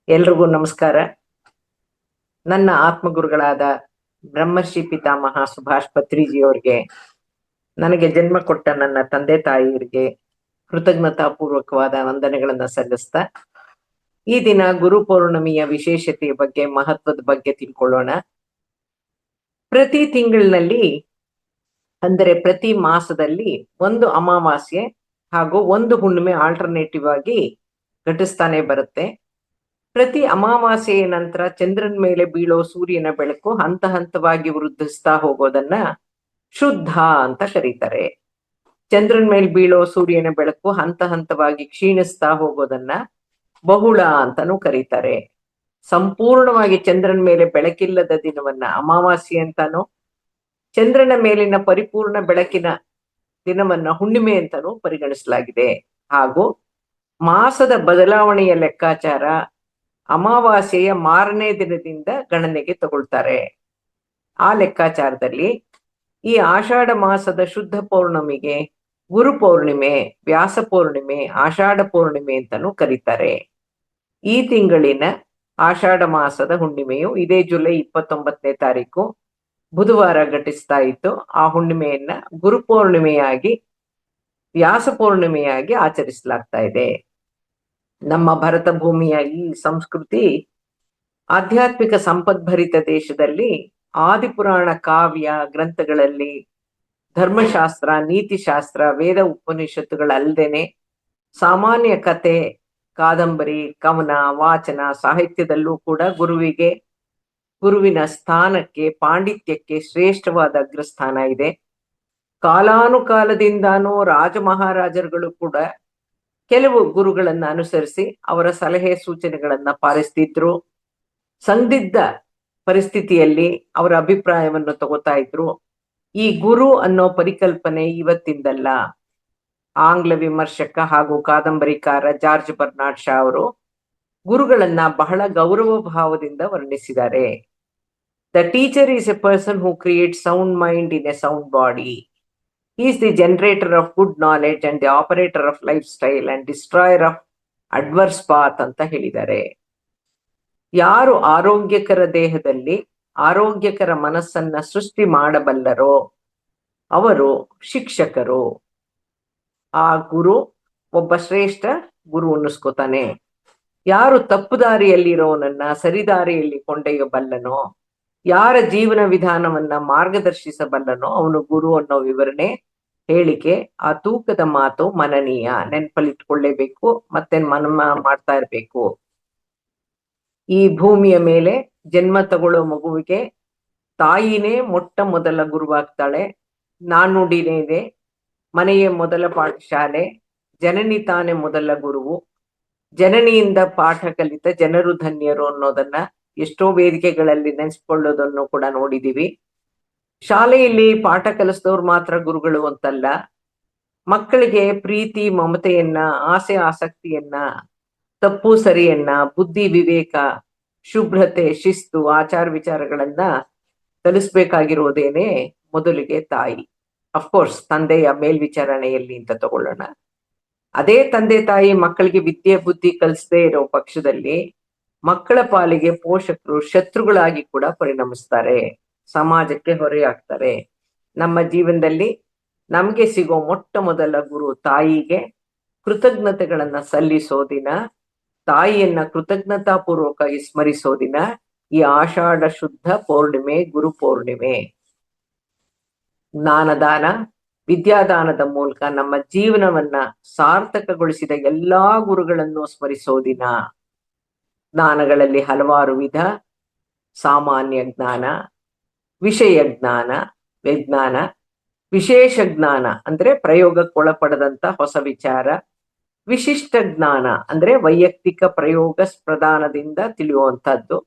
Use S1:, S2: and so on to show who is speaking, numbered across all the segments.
S1: ಎಲ್ರಿಗೂ ನಮಸ್ಕಾರ. ನನ್ನ ಆತ್ಮಗುರುಗಳಾದ ಬ್ರಹ್ಮರ್ಷಿ ಪಿತಾಮಹ ಸುಭಾಷ್ ಪತ್ರಿಜಿಯವರಿಗೆ, ನನಗೆ ಜನ್ಮ ಕೊಟ್ಟ ನನ್ನ ತಂದೆ ತಾಯಿಯರಿಗೆ ಕೃತಜ್ಞತಾ ಪೂರ್ವಕವಾದ ವಂದನೆಗಳನ್ನ ಸಲ್ಲಿಸ್ತಾ, ಈ ದಿನ ಗುರು ಪೌರ್ಣಮಿಯ ವಿಶೇಷತೆಯ ಬಗ್ಗೆ, ಮಹತ್ವದ ಬಗ್ಗೆ ತಿಳ್ಕೊಳ್ಳೋಣ. ಪ್ರತಿ ತಿಂಗಳಿನಲ್ಲಿ, ಅಂದರೆ ಪ್ರತಿ ಮಾಸದಲ್ಲಿ ಒಂದು ಅಮಾವಾಸ್ಯೆ ಹಾಗೂ ಒಂದು ಹುಣ್ಣಿಮೆ ಆಲ್ಟರ್ನೇಟಿವ್ ಆಗಿ ಘಟಿಸ್ತಾನೆ ಬರುತ್ತೆ. ಪ್ರತಿ ಅಮಾವಾಸ್ಯೆಯ ನಂತರ ಚಂದ್ರನ ಮೇಲೆ ಬೀಳೋ ಸೂರ್ಯನ ಬೆಳಕು ಹಂತ ಹಂತವಾಗಿ ವೃದ್ಧಿಸ್ತಾ ಹೋಗೋದನ್ನ ಶುದ್ಧ ಅಂತ ಕರೀತಾರೆ. ಚಂದ್ರನ ಮೇಲೆ ಬೀಳೋ ಸೂರ್ಯನ ಬೆಳಕು ಹಂತ ಹಂತವಾಗಿ ಕ್ಷೀಣಿಸ್ತಾ ಹೋಗೋದನ್ನ ಬಹುಳ ಅಂತಾನೂ ಕರೀತಾರೆ. ಸಂಪೂರ್ಣವಾಗಿ ಚಂದ್ರನ ಮೇಲೆ ಬೆಳಕಿಲ್ಲದ ದಿನವನ್ನ ಅಮಾವಾಸ್ಯೆ ಅಂತಾನೂ, ಚಂದ್ರನ ಮೇಲಿನ ಪರಿಪೂರ್ಣ ಬೆಳಕಿನ ದಿನವನ್ನ ಹುಣ್ಣಿಮೆ ಅಂತಾನೂ ಪರಿಗಣಿಸಲಾಗಿದೆ. ಹಾಗೂ ಮಾಸದ ಬದಲಾವಣೆಯ ಲೆಕ್ಕಾಚಾರ ಅಮಾವಾಸ್ಯೆಯ ಮಾರನೇ ದಿನದಿಂದ ಗಣನೆಗೆ ತಗೊಳ್ತಾರೆ. ಆ ಲೆಕ್ಕಾಚಾರದಲ್ಲಿ ಈ ಆಷಾಢ ಮಾಸದ ಶುದ್ಧ ಪೌರ್ಣಮಿಗೆ ಗುರು ಪೌರ್ಣಿಮೆ, ವ್ಯಾಸ ಪೌರ್ಣಿಮೆ, ಆಷಾಢ ಪೌರ್ಣಿಮೆ ಅಂತಾನೂ ಕರೀತಾರೆ. ಈ ತಿಂಗಳಿನ ಆಷಾಢ ಮಾಸದ ಹುಣ್ಣಿಮೆಯು ಇದೇ ಜುಲೈ 29ನೇ ತಾರೀಕು ಬುಧವಾರ ಘಟಿಸ್ತಾ ಇತ್ತು. ಆ ಹುಣ್ಣಿಮೆಯನ್ನ ಗುರು ಪೌರ್ಣಿಮೆಯಾಗಿ, ವ್ಯಾಸ ಪೌರ್ಣಿಮೆಯಾಗಿ ಆಚರಿಸಲಾಗ್ತಾ ಇದೆ. ನಮ್ಮ ಭರತ ಭೂಮಿಯ ಈ ಸಂಸ್ಕೃತಿ ಆಧ್ಯಾತ್ಮಿಕ ಸಂಪದ್ಭರಿತ ದೇಶದಲ್ಲಿ ಆದಿಪುರಾಣ ಕಾವ್ಯ ಗ್ರಂಥಗಳಲ್ಲಿ ಧರ್ಮಶಾಸ್ತ್ರ, ನೀತಿಶಾಸ್ತ್ರ, ವೇದ ಉಪನಿಷತ್ತುಗಳಲ್ಲದೇನೆ ಸಾಮಾನ್ಯ ಕತೆ, ಕಾದಂಬರಿ, ಕವನ, ವಾಚನ, ಸಾಹಿತ್ಯದಲ್ಲೂ ಕೂಡ ಗುರುವಿನ ಸ್ಥಾನಕ್ಕೆ, ಪಾಂಡಿತ್ಯಕ್ಕೆ ಶ್ರೇಷ್ಠವಾದ ಅಗ್ರಸ್ಥಾನ ಇದೆ. ಕಾಲಾನುಕಾಲದಿಂದಾನೂ ರಾಜ ಮಹಾರಾಜರುಗಳು ಕೂಡ ಕೆಲವು ಗುರುಗಳನ್ನ ಅನುಸರಿಸಿ ಅವರ ಸಲಹೆ ಸೂಚನೆಗಳನ್ನ ಪಾಲಿಸ್ತಿದ್ರು. ಸಂದಿಗ್ಧ ಪರಿಸ್ಥಿತಿಯಲ್ಲಿ ಅವರ ಅಭಿಪ್ರಾಯವನ್ನು ತಗೋತಾ ಇದ್ರು. ಈ ಗುರು ಅನ್ನೋ ಪರಿಕಲ್ಪನೆ ಇವತ್ತಿಂದಲ್ಲ. ಆಂಗ್ಲ ವಿಮರ್ಶಕ ಹಾಗೂ ಕಾದಂಬರಿಕಾರ ಜಾರ್ಜ್ ಬರ್ನಾರ್ಡ್ ಶಾ ಅವರು ಗುರುಗಳನ್ನ ಬಹಳ ಗೌರವ ಭಾವದಿಂದ ವರ್ಣಿಸಿದ್ದಾರೆ. The teacher is a person who create sound mind in a sound body. He is the generator of good knowledge and the operator of lifestyle and destroyer of adverse path ಅಂತ ಹೇಳಿದ್ದಾರೆ. ಯಾರು ಆರೋಗ್ಯಕರ ದೇಹದಲ್ಲಿ ಆರೋಗ್ಯಕರ ಮನಸ್ಸನ್ನ ಸೃಷ್ಟಿ ಮಾಡಬಲ್ಲರೋ ಅವರು ಶಿಕ್ಷಕರು. ಆ ಗುರು ಒಬ್ಬ ಶ್ರೇಷ್ಠ ಗುರು ಅನ್ನಿಸ್ಕೋತಾನೆ. ಯಾರು ತಪ್ಪು ದಾರಿಯಲ್ಲಿರೋನನ್ನ ಸರಿದಾರಿಯಲ್ಲಿ ಕೊಂಡೊಯ್ಯಬಲ್ಲನೋ, ಯಾರ ಜೀವನ ವಿಧಾನವನ್ನ ಮಾರ್ಗದರ್ಶಿಸಬಲ್ಲನೋ ಅವನು ಗುರು ಅನ್ನೋ ವಿವರಣೆ, ಹೇಳಿಕೆ, ಆ ತೂಕದ ಮಾತು ಮನನೀಯ, ನೆನಪಲ್ಲಿಟ್ಕೊಳ್ಳೇಬೇಕು, ಮತ್ತೆ ಮನನ ಮಾಡ್ತಾ ಇರ್ಬೇಕು. ಈ ಭೂಮಿಯ ಮೇಲೆ ಜನ್ಮ ತಗೊಳ್ಳೋ ಮಗುವಿಗೆ ತಾಯಿನೇ ಮೊಟ್ಟ ಮೊದಲ ಗುರುವಾಗ್ತಾಳೆ. ನಾನುಡಿನೇ ಇದೆ, ಮನೆಯೇ ಮೊದಲ ಪಾಠಶಾಲೆ, ಜನನಿ ತಾನೇ ಮೊದಲ ಗುರುವು, ಜನನಿಯಿಂದ ಪಾಠ ಕಲಿತ ಜನರು ಧನ್ಯರು ಅನ್ನೋದನ್ನ ಎಷ್ಟೋ ವೇದಿಕೆಗಳಲ್ಲಿ ನೆನೆಸ್ಕೊಳ್ಳೋದನ್ನು ಕೂಡ ನೋಡಿದೀವಿ. ಶಾಲೆಯಲ್ಲಿ ಪಾಠ ಕಲಿಸಿದವ್ರು ಮಾತ್ರ ಗುರುಗಳು ಅಂತಲ್ಲ, ಮಕ್ಕಳಿಗೆ ಪ್ರೀತಿ, ಮಮತೆಯನ್ನ, ಆಸೆ, ಆಸಕ್ತಿಯನ್ನ, ತಪ್ಪು ಸರಿಯನ್ನ, ಬುದ್ಧಿ, ವಿವೇಕ, ಶುಭ್ರತೆ, ಶಿಸ್ತು, ಆಚಾರ ವಿಚಾರಗಳನ್ನ ಕಲಿಸ್ಬೇಕಾಗಿರೋದೇನೆ ಮೊದಲಿಗೆ ತಾಯಿ. ಅಫ್ಕೋರ್ಸ್ ತಂದೆಯ ಮೇಲ್ವಿಚಾರಣೆಯಲ್ಲಿ ಅಂತ ತಗೊಳ್ಳೋಣ. ಅದೇ ತಂದೆ ತಾಯಿ ಮಕ್ಕಳಿಗೆ ವಿದ್ಯೆ ಬುದ್ಧಿ ಕಲಿಸದೇ ಇರೋ ಪಕ್ಷದಲ್ಲಿ ಮಕ್ಕಳ ಪಾಲಿಗೆ ಪೋಷಕರು ಶತ್ರುಗಳಾಗಿ ಕೂಡ ಪರಿಣಮಿಸ್ತಾರೆ, ಸಮಾಜಕ್ಕೆ ಹೊರೆಯಾಗ್ತಾರೆ. ನಮ್ಮ ಜೀವನದಲ್ಲಿ ನಮ್ಗೆ ಸಿಗೋ ಮೊಟ್ಟ ಮೊದಲ ಗುರು ತಾಯಿಗೆ ಕೃತಜ್ಞತೆಗಳನ್ನ ಸಲ್ಲಿಸೋ ದಿನ, ತಾಯಿಯನ್ನ ಕೃತಜ್ಞತಾ ಪೂರ್ವಕವಾಗಿ ಸ್ಮರಿಸೋ ದಿನ ಈ ಆಷಾಢ ಶುದ್ಧ ಪೌರ್ಣಿಮೆ, ಗುರು ಪೌರ್ಣಿಮೆ. ಜ್ಞಾನದಾನ, ವಿದ್ಯಾದಾನದ ಮೂಲಕ ನಮ್ಮ ಜೀವನವನ್ನ ಸಾರ್ಥಕಗೊಳಿಸಿದ ಎಲ್ಲಾ ಗುರುಗಳನ್ನು ಸ್ಮರಿಸೋ ದಿನ. ಜ್ಞಾನಗಳಲ್ಲಿ ಹಲವಾರು ವಿಧ: ಸಾಮಾನ್ಯ ಜ್ಞಾನ, ವಿಷಯ ಜ್ಞಾನ, ವಿಜ್ಞಾನ, ವಿಶೇಷ ಜ್ಞಾನ ಅಂದ್ರೆ ಪ್ರಯೋಗಕ್ಕೊಳಪಡದಂತ ಹೊಸ ವಿಚಾರ, ವಿಶಿಷ್ಟ ಜ್ಞಾನ ಅಂದ್ರೆ ವೈಯಕ್ತಿಕ ಪ್ರಯೋಗ ಪ್ರದಾನದಿಂದ ತಿಳಿಯುವಂತಹದ್ದು,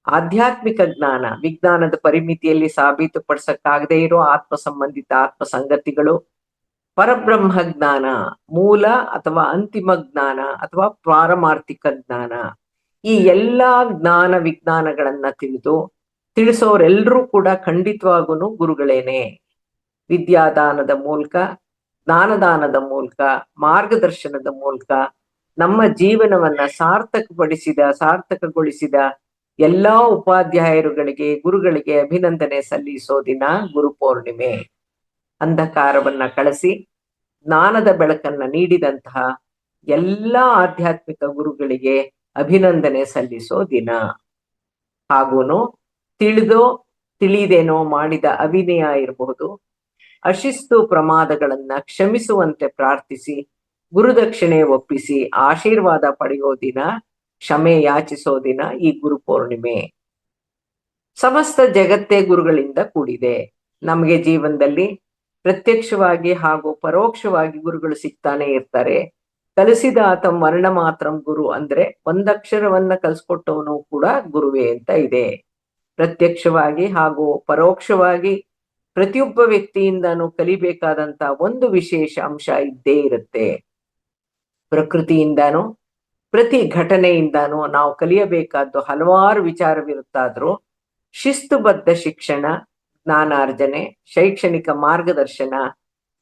S1: ಆಧ್ಯಾತ್ಮಿಕ ಜ್ಞಾನ, ವಿಜ್ಞಾನದ ಪರಿಮಿತಿಯಲ್ಲಿ ಸಾಬೀತುಪಡಿಸಕ್ಕಾಗದೇ ಇರೋ ಆತ್ಮ ಸಂಬಂಧಿತ ಆತ್ಮ ಸಂಗತಿಗಳು, ಪರಬ್ರಹ್ಮ ಜ್ಞಾನ, ಮೂಲ ಅಥವಾ ಅಂತಿಮ ಜ್ಞಾನ ಅಥವಾ ಪಾರಮಾರ್ಥಿಕ ಜ್ಞಾನ. ಈ ಎಲ್ಲಾ ಜ್ಞಾನ ವಿಜ್ಞಾನಗಳನ್ನ ತಿಳಿಸೋರೆಲ್ಲರೂ ಕೂಡ ಖಂಡಿತವಾಗೂ ಗುರುಗಳೇನೆ. ವಿದ್ಯಾದಾನದ ಮೂಲಕ, ಜ್ಞಾನದಾನದ ಮೂಲಕ, ಮಾರ್ಗದರ್ಶನದ ಮೂಲಕ ನಮ್ಮ ಜೀವನವನ್ನ ಸಾರ್ಥಕಗೊಳಿಸಿದ ಎಲ್ಲಾ ಉಪಾಧ್ಯಾಯರುಗಳಿಗೆ, ಗುರುಗಳಿಗೆ ಅಭಿನಂದನೆ ಸಲ್ಲಿಸೋ ದಿನ ಗುರು ಪೌರ್ಣಿಮೆ. ಅಂಧಕಾರವನ್ನ ಕಳಿಸಿ ಜ್ಞಾನದ ಬೆಳಕನ್ನ ನೀಡಿದಂತಹ ಎಲ್ಲಾ ಆಧ್ಯಾತ್ಮಿಕ ಗುರುಗಳಿಗೆ ಅಭಿನಂದನೆ ಸಲ್ಲಿಸೋ ದಿನ. ಹಾಗೂನು ತಿಳಿದೋ ತಿಳಿದೇನೋ ಮಾಡಿದ ಅವಿನಯ ಇರಬಹುದು, ಅಶಿಸ್ತು ಪ್ರಮಾದಗಳನ್ನ ಕ್ಷಮಿಸುವಂತೆ ಪ್ರಾರ್ಥಿಸಿ ಗುರುದಕ್ಷಿಣೆ ಒಪ್ಪಿಸಿ ಆಶೀರ್ವಾದ ಪಡೆಯೋ ದಿನ, ಕ್ಷಮೆ ಯಾಚಿಸೋ ದಿನ ಈ ಗುರು ಪೌರ್ಣಿಮೆ. ಸಮಸ್ತ ಜಗತ್ತೇ ಗುರುಗಳಿಂದ ಕೂಡಿದೆ. ನಮಗೆ ಜೀವನದಲ್ಲಿ ಪ್ರತ್ಯಕ್ಷವಾಗಿ ಹಾಗೂ ಪರೋಕ್ಷವಾಗಿ ಗುರುಗಳು ಸಿಗ್ತಾನೆ ಇರ್ತಾರೆ. ಕಲಿಸಿದ ಆತಂ ವರ್ಣ ಮಾತ್ರಂ ಗುರು ಅಂದ್ರೆ ಒಂದಕ್ಷರವನ್ನ ಕಲಿಸ್ಕೊಟ್ಟವನು ಕೂಡ ಗುರುವೇ ಅಂತ ಇದೆ. ಪ್ರತ್ಯಕ್ಷವಾಗಿ ಹಾಗೂ ಪರೋಕ್ಷವಾಗಿ ಪ್ರತಿಯೊಬ್ಬ ವ್ಯಕ್ತಿಯಿಂದನೂ ಕಲಿಬೇಕಾದಂತ ಒಂದು ವಿಶೇಷ ಅಂಶ ಇದ್ದೇ ಇರುತ್ತೆ. ಪ್ರಕೃತಿಯಿಂದಾನು ಪ್ರತಿ ಘಟನೆಯಿಂದಾನು ನಾವು ಕಲಿಯಬೇಕಾದ್ದು ಹಲವಾರು ವಿಚಾರವಿರುತ್ತಾದ್ರೂ ಶಿಸ್ತುಬದ್ಧ ಶಿಕ್ಷಣ, ಜ್ಞಾನಾರ್ಜನೆ, ಶೈಕ್ಷಣಿಕ ಮಾರ್ಗದರ್ಶನ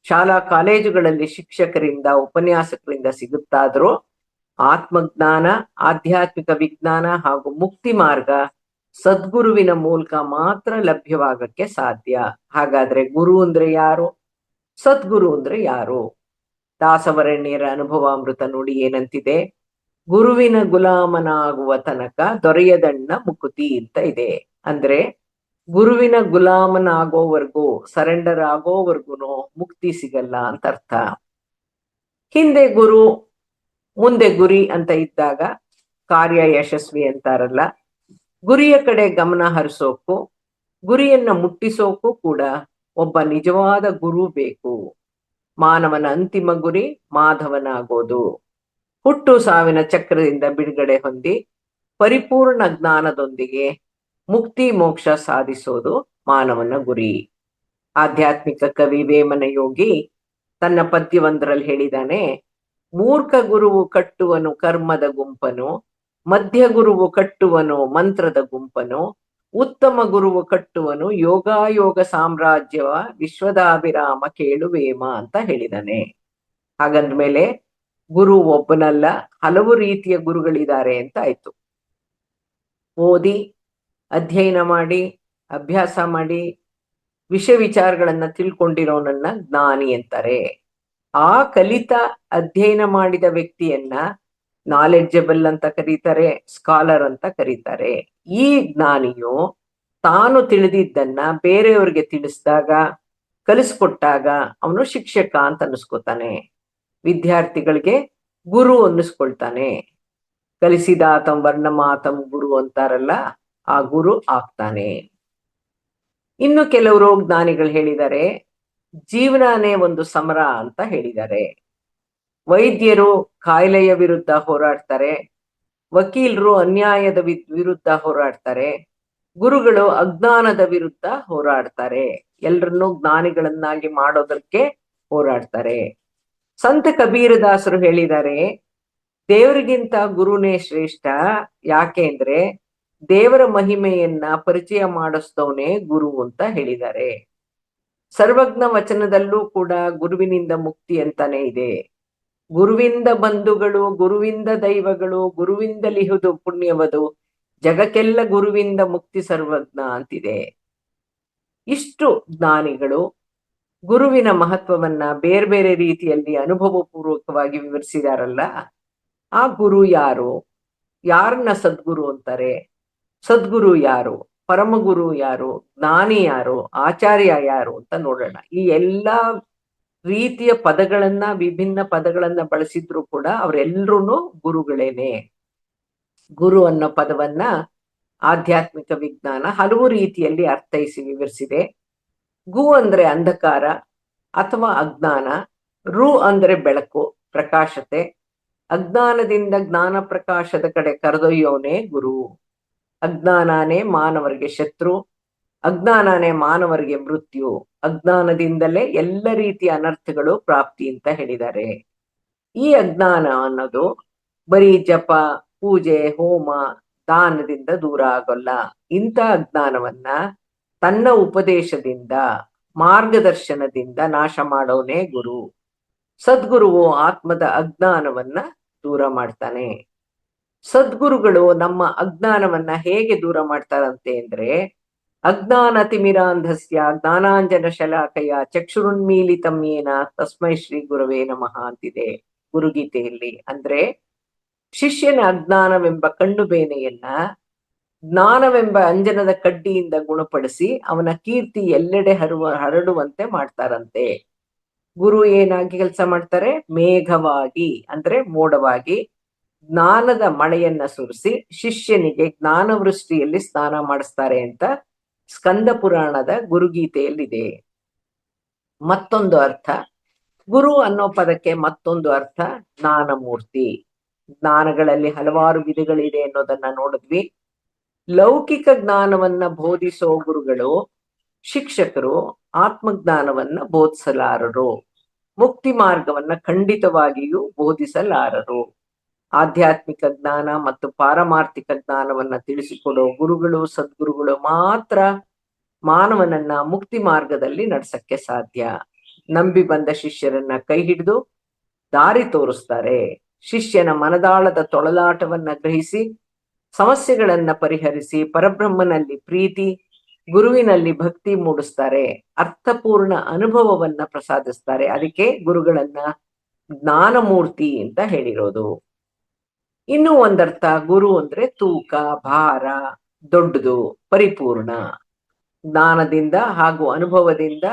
S1: ಶಾಲಾ ಕಾಲೇಜುಗಳಲ್ಲಿ ಶಿಕ್ಷಕರಿಂದ, ಉಪನ್ಯಾಸಕರಿಂದ ಸಿಗುತ್ತಾದ್ರೂ ಆತ್ಮಜ್ಞಾನ, ಆಧ್ಯಾತ್ಮಿಕ ವಿಜ್ಞಾನ ಹಾಗೂ ಮುಕ್ತಿ ಮಾರ್ಗ ಸದ್ಗುರುವಿನ ಮೂಲಕ ಮಾತ್ರ ಲಭ್ಯವಾಗಕ್ಕೆ ಸಾಧ್ಯ. ಹಾಗಾದ್ರೆ ಗುರು ಅಂದ್ರೆ ಯಾರು? ಸದ್ಗುರು ಅಂದ್ರೆ ಯಾರು? ದಾಸವರಣ್ಯರ ಅನುಭವಾಮೃತ ನೋಡಿ ಏನಂತಿದೆ? ಗುರುವಿನ ಗುಲಾಮನಾಗುವ ತನಕ ದೊರೆಯದಣ್ಣ ಮುಕುತಿ ಅಂತ ಇದೆ. ಅಂದ್ರೆ ಗುರುವಿನ ಗುಲಾಮನಾಗೋವರೆಗೂ, ಸರೆಂಡರ್ ಆಗೋವರೆಗೂ ಮುಕ್ತಿ ಸಿಗಲ್ಲ ಅಂತ ಅರ್ಥ. ಹಿಂದೆ ಗುರು ಮುಂದೆ ಗುರಿ ಅಂತ ಇದ್ದಾಗ ಕಾರ್ಯ ಯಶಸ್ವಿ ಅಂತಾರಲ್ಲ, ಗುರಿಯ ಕಡೆ ಗಮನ ಹರಿಸೋಕು, ಗುರಿಯನ್ನ ಮುಟ್ಟಿಸೋಕು ಕೂಡ ಒಬ್ಬ ನಿಜವಾದ ಗುರು ಬೇಕು. ಮಾನವನ ಅಂತಿಮ ಗುರಿ ಮಾಧವನಾಗೋದು. ಹುಟ್ಟು ಸಾವಿನ ಚಕ್ರದಿಂದ ಬಿಡುಗಡೆ ಹೊಂದಿ ಪರಿಪೂರ್ಣ ಜ್ಞಾನದೊಂದಿಗೆ ಮುಕ್ತಿ ಮೋಕ್ಷ ಸಾಧಿಸೋದು ಮಾನವನ ಗುರಿ. ಆಧ್ಯಾತ್ಮಿಕ ಕವಿ ವೇಮನ ಯೋಗಿ ತನ್ನ ಪದ್ಯವೊಂದರಲ್ಲಿ ಹೇಳಿದಾನೆ, ಮೂರ್ಖ ಗುರುವು ಕಟ್ಟುವನು ಕರ್ಮದ ಗುಂಪನು, ಮಧ್ಯ ಗುರುವು ಕಟ್ಟುವನು ಮಂತ್ರದ ಗುಂಪನು, ಉತ್ತಮ ಗುರುವು ಕಟ್ಟುವನು ಯೋಗಾಯೋಗ ಸಾಮ್ರಾಜ್ಯವ ವಿಶ್ವದಾಭಿರಾಮ ಕೇಳುವೇಮ ಅಂತ ಹೇಳಿದಾನೆ. ಹಾಗಂದ್ಮೇಲೆ ಗುರು ಒಬ್ಬನಲ್ಲ, ಹಲವು ರೀತಿಯ ಗುರುಗಳಿದ್ದಾರೆ ಅಂತ ಆಯ್ತು. ಓದಿ, ಅಧ್ಯಯನ ಮಾಡಿ, ಅಭ್ಯಾಸ ಮಾಡಿ ವಿಷಯ ವಿಚಾರಗಳನ್ನ ತಿಳ್ಕೊಂಡಿರೋನನ್ನ ಜ್ಞಾನಿ ಅಂತಾರೆ. ಆ ಕಲಿತ ಅಧ್ಯಯನ ಮಾಡಿದ ವ್ಯಕ್ತಿಯನ್ನ ನಾಲೆಡ್ಜಬಲ್ ಅಂತ ಕರೀತಾರೆ, ಸ್ಕಾಲರ್ ಅಂತ ಕರೀತಾರೆ. ಈ ಜ್ಞಾನಿಯು ತಾನು ತಿಳಿದಿದ್ದನ್ನ ಬೇರೆಯವ್ರಿಗೆ ತಿಳಿಸಿದಾಗ, ಕಲಿಸ್ಕೊಟ್ಟಾಗ ಅವನು ಶಿಕ್ಷಕ ಅಂತ ಅನ್ನಿಸ್ಕೊತಾನೆ. ವಿದ್ಯಾರ್ಥಿಗಳಿಗೆ ಗುರು ಅನ್ನಿಸ್ಕೊಳ್ತಾನೆ. ಕಲಿಸಿದಾತಂ ವರ್ಣ ಮಾತಂ ಗುರು ಅಂತಾರಲ್ಲ, ಆ ಗುರು ಆಗ್ತಾನೆ. ಇನ್ನು ಕೆಲವರು ಜ್ಞಾನಿಗಳು ಹೇಳಿದ್ದಾರೆ, ಜೀವನನೇ ಒಂದು ಸಮರ ಅಂತ ಹೇಳಿದ್ದಾರೆ. ವೈದ್ಯರು ಕಾಯಿಲೆಯ ವಿರುದ್ಧ ಹೋರಾಡ್ತಾರೆ, ವಕೀಲರು ಅನ್ಯಾಯದ ವಿರುದ್ಧ ಹೋರಾಡ್ತಾರೆ, ಗುರುಗಳು ಅಜ್ಞಾನದ ವಿರುದ್ಧ ಹೋರಾಡ್ತಾರೆ. ಎಲ್ರನ್ನೂ ಜ್ಞಾನಿಗಳನ್ನಾಗಿ ಮಾಡೋದಕ್ಕೆ ಹೋರಾಡ್ತಾರೆ. ಸಂತ ಕಬೀರದಾಸರು ಹೇಳಿದ್ದಾರೆ, ದೇವರಿಗಿಂತ ಗುರುನೇ ಶ್ರೇಷ್ಠ. ಯಾಕೆ ಅಂದ್ರೆ ದೇವರ ಮಹಿಮೆಯನ್ನ ಪರಿಚಯ ಮಾಡಿಸ್ತವನೇ ಗುರು ಅಂತ ಹೇಳಿದ್ದಾರೆ. ಸರ್ವಜ್ಞ ವಚನದಲ್ಲೂ ಕೂಡ ಗುರುವಿನಿಂದ ಮುಕ್ತಿ ಅಂತಾನೆ ಇದೆ. ಗುರುವಿಂದ ಬಂಧುಗಳು, ಗುರುವಿಂದ ದೈವಗಳು, ಗುರುವಿಂದಲಿಹುದು ಪುಣ್ಯವದು, ಜಗಕ್ಕೆಲ್ಲ ಗುರುವಿಂದ ಮುಕ್ತಿ ಸರ್ವಜ್ಞ ಅಂತಿದೆ. ಇಷ್ಟು ಜ್ಞಾನಿಗಳು ಗುರುವಿನ ಮಹತ್ವವನ್ನ ಬೇರೆ ಬೇರೆ ರೀತಿಯಲ್ಲಿ ಅನುಭವ ಪೂರ್ವಕವಾಗಿ ವಿವರಿಸಿದಾರಲ್ಲ, ಆ ಗುರು ಯಾರು? ಯಾರನ್ನ ಸದ್ಗುರು ಅಂತಾರೆ? ಸದ್ಗುರು ಯಾರು? ಪರಮಗುರು ಯಾರು? ಜ್ಞಾನಿ ಯಾರು? ಆಚಾರ್ಯ ಯಾರು ಅಂತ ನೋಡೋಣ. ಈ ಎಲ್ಲಾ ರೀತಿಯ ಪದಗಳನ್ನ, ವಿಭಿನ್ನ ಪದಗಳನ್ನ ಬಳಸಿದ್ರು ಕೂಡ ಅವರೆಲ್ಲರೂ ಗುರುಗಳೇನೆ. ಗುರು ಅನ್ನೋ ಪದವನ್ನ ಆಧ್ಯಾತ್ಮಿಕ ವಿಜ್ಞಾನ ಹಲವು ರೀತಿಯಲ್ಲಿ ಅರ್ಥೈಸಿ ವಿವರಿಸಿದೆ. ಗು ಅಂದ್ರೆ ಅಂಧಕಾರ ಅಥವಾ ಅಜ್ಞಾನ, ರು ಅಂದ್ರೆ ಬೆಳಕು, ಪ್ರಕಾಶತೆ. ಅಜ್ಞಾನದಿಂದ ಜ್ಞಾನ ಪ್ರಕಾಶದ ಕಡೆ ಕರೆದೊಯ್ಯೋನೇ ಗುರು. ಅಜ್ಞಾನನೇ ಮಾನವರಿಗೆ ಶತ್ರು, ಅಜ್ಞಾನನೇ ಮಾನವರಿಗೆ ಮೃತ್ಯು. ಅಜ್ಞಾನದಿಂದಲೇ ಎಲ್ಲ ರೀತಿಯ ಅನರ್ಥಗಳು ಪ್ರಾಪ್ತಿ ಅಂತ ಹೇಳಿದ್ದಾರೆ. ಈ ಅಜ್ಞಾನ ಅನ್ನೋದು ಬರೀ ಜಪ, ಪೂಜೆ, ಹೋಮ, ದಾನದಿಂದ ದೂರ ಆಗೋಲ್ಲ. ಇಂಥ ಅಜ್ಞಾನವನ್ನ ತನ್ನ ಉಪದೇಶದಿಂದ, ಮಾರ್ಗದರ್ಶನದಿಂದ ನಾಶ ಮಾಡೋನೇ ಗುರು. ಸದ್ಗುರುವು ಆತ್ಮದ ಅಜ್ಞಾನವನ್ನ ದೂರ ಮಾಡ್ತಾನೆ. ಸದ್ಗುರುಗಳು ನಮ್ಮ ಅಜ್ಞಾನವನ್ನ ಹೇಗೆ ದೂರ ಮಾಡ್ತಾರಂತೆ ಅಂದ್ರೆ, ಅಜ್ಞಾನ ತಿಮಿರಾಂಧಸ್ಯ ಜ್ಞಾನಾಂಜನ ಶಲಾಕಯ ಚಕ್ಷುರುನ್ಮೀಲಿತಂ ಯೇನ ತಸ್ಮೈ ಶ್ರೀ ಗುರವೇ ನಮಃ ಅಂತಿದೆ ಗುರುಗೀತೆಯಲ್ಲಿ. ಅಂದ್ರೆ ಶಿಷ್ಯನ ಅಜ್ಞಾನವೆಂಬ ಕಣ್ಣು ಬೇನೆಯನ್ನ ಜ್ಞಾನವೆಂಬ ಅಂಜನದ ಕಡ್ಡಿಯಿಂದ ಗುಣಪಡಿಸಿ ಅವನ ಕೀರ್ತಿ ಎಲ್ಲೆಡೆ ಹರಡುವಂತೆ ಮಾಡ್ತಾರಂತೆ. ಗುರು ಏನಾಗಿ ಕೆಲಸ ಮಾಡ್ತಾರೆ? ಮೇಘವಾಗಿ ಅಂದ್ರೆ ಮೋಡವಾಗಿ ಜ್ಞಾನದ ಮಳೆಯನ್ನ ಸುರಿಸಿ ಶಿಷ್ಯನಿಗೆ ಜ್ಞಾನವೃಷ್ಟಿಯಲ್ಲಿ ಸ್ನಾನ ಮಾಡಿಸ್ತಾರೆ ಅಂತ ಸ್ಕಂದ ಪುರಾಣದ ಗುರುಗೀತೆಯಲ್ಲಿದೆ. ಮತ್ತೊಂದು ಅರ್ಥ, ಗುರು ಅನ್ನೋ ಪದಕ್ಕೆ ಮತ್ತೊಂದು ಅರ್ಥ ಜ್ಞಾನಮೂರ್ತಿ. ಜ್ಞಾನಗಳಲ್ಲಿ ಹಲವಾರು ವಿಧಗಳಿದೆ ಅನ್ನೋದನ್ನ ನೋಡಿದ್ವಿ. ಲೌಕಿಕ ಜ್ಞಾನವನ್ನ ಬೋಧಿಸೋ ಗುರುಗಳು, ಶಿಕ್ಷಕರು ಆತ್ಮಜ್ಞಾನವನ್ನ ಬೋಧಿಸಲಾರರು, ಮುಕ್ತಿ ಮಾರ್ಗವನ್ನ ಖಂಡಿತವಾಗಿಯೂ ಬೋಧಿಸಲಾರರು. ಆಧ್ಯಾತ್ಮಿಕ ಜ್ಞಾನ ಮತ್ತು ಪಾರಮಾರ್ಥಿಕ ಜ್ಞಾನವನ್ನ ತಿಳಿಸಿಕೊಡೋ ಗುರುಗಳು, ಸದ್ಗುರುಗಳು ಮಾತ್ರ ಮಾನವನನ್ನ ಮುಕ್ತಿ ಮಾರ್ಗದಲ್ಲಿ ನಡ್ಸಕ್ಕೆ ಸಾಧ್ಯ. ನಂಬಿ ಬಂದ ಶಿಷ್ಯರನ್ನ ಕೈ ಹಿಡಿದು ದಾರಿ ತೋರಿಸ್ತಾರೆ. ಶಿಷ್ಯನ ಮನದಾಳದ ತೊಳಲಾಟವನ್ನ ಗ್ರಹಿಸಿ ಸಮಸ್ಯೆಗಳನ್ನ ಪರಿಹರಿಸಿ ಪರಬ್ರಹ್ಮನಲ್ಲಿ ಪ್ರೀತಿ, ಗುರುವಿನಲ್ಲಿ ಭಕ್ತಿ ಮೂಡಿಸ್ತಾರೆ. ಅರ್ಥಪೂರ್ಣ ಅನುಭವವನ್ನ ಪ್ರಸಾದಿಸ್ತಾರೆ. ಅದಕ್ಕೆ ಗುರುಗಳನ್ನ ಜ್ಞಾನಮೂರ್ತಿ ಅಂತ ಹೇಳಿರೋದು. ಇನ್ನು ಒಂದರ್ಥ, ಗುರು ಅಂದ್ರೆ ತೂಕ, ಭಾರ, ದೊಡ್ಡದು, ಪರಿಪೂರ್ಣ. ಜ್ಞಾನದಿಂದ ಹಾಗೂ ಅನುಭವದಿಂದ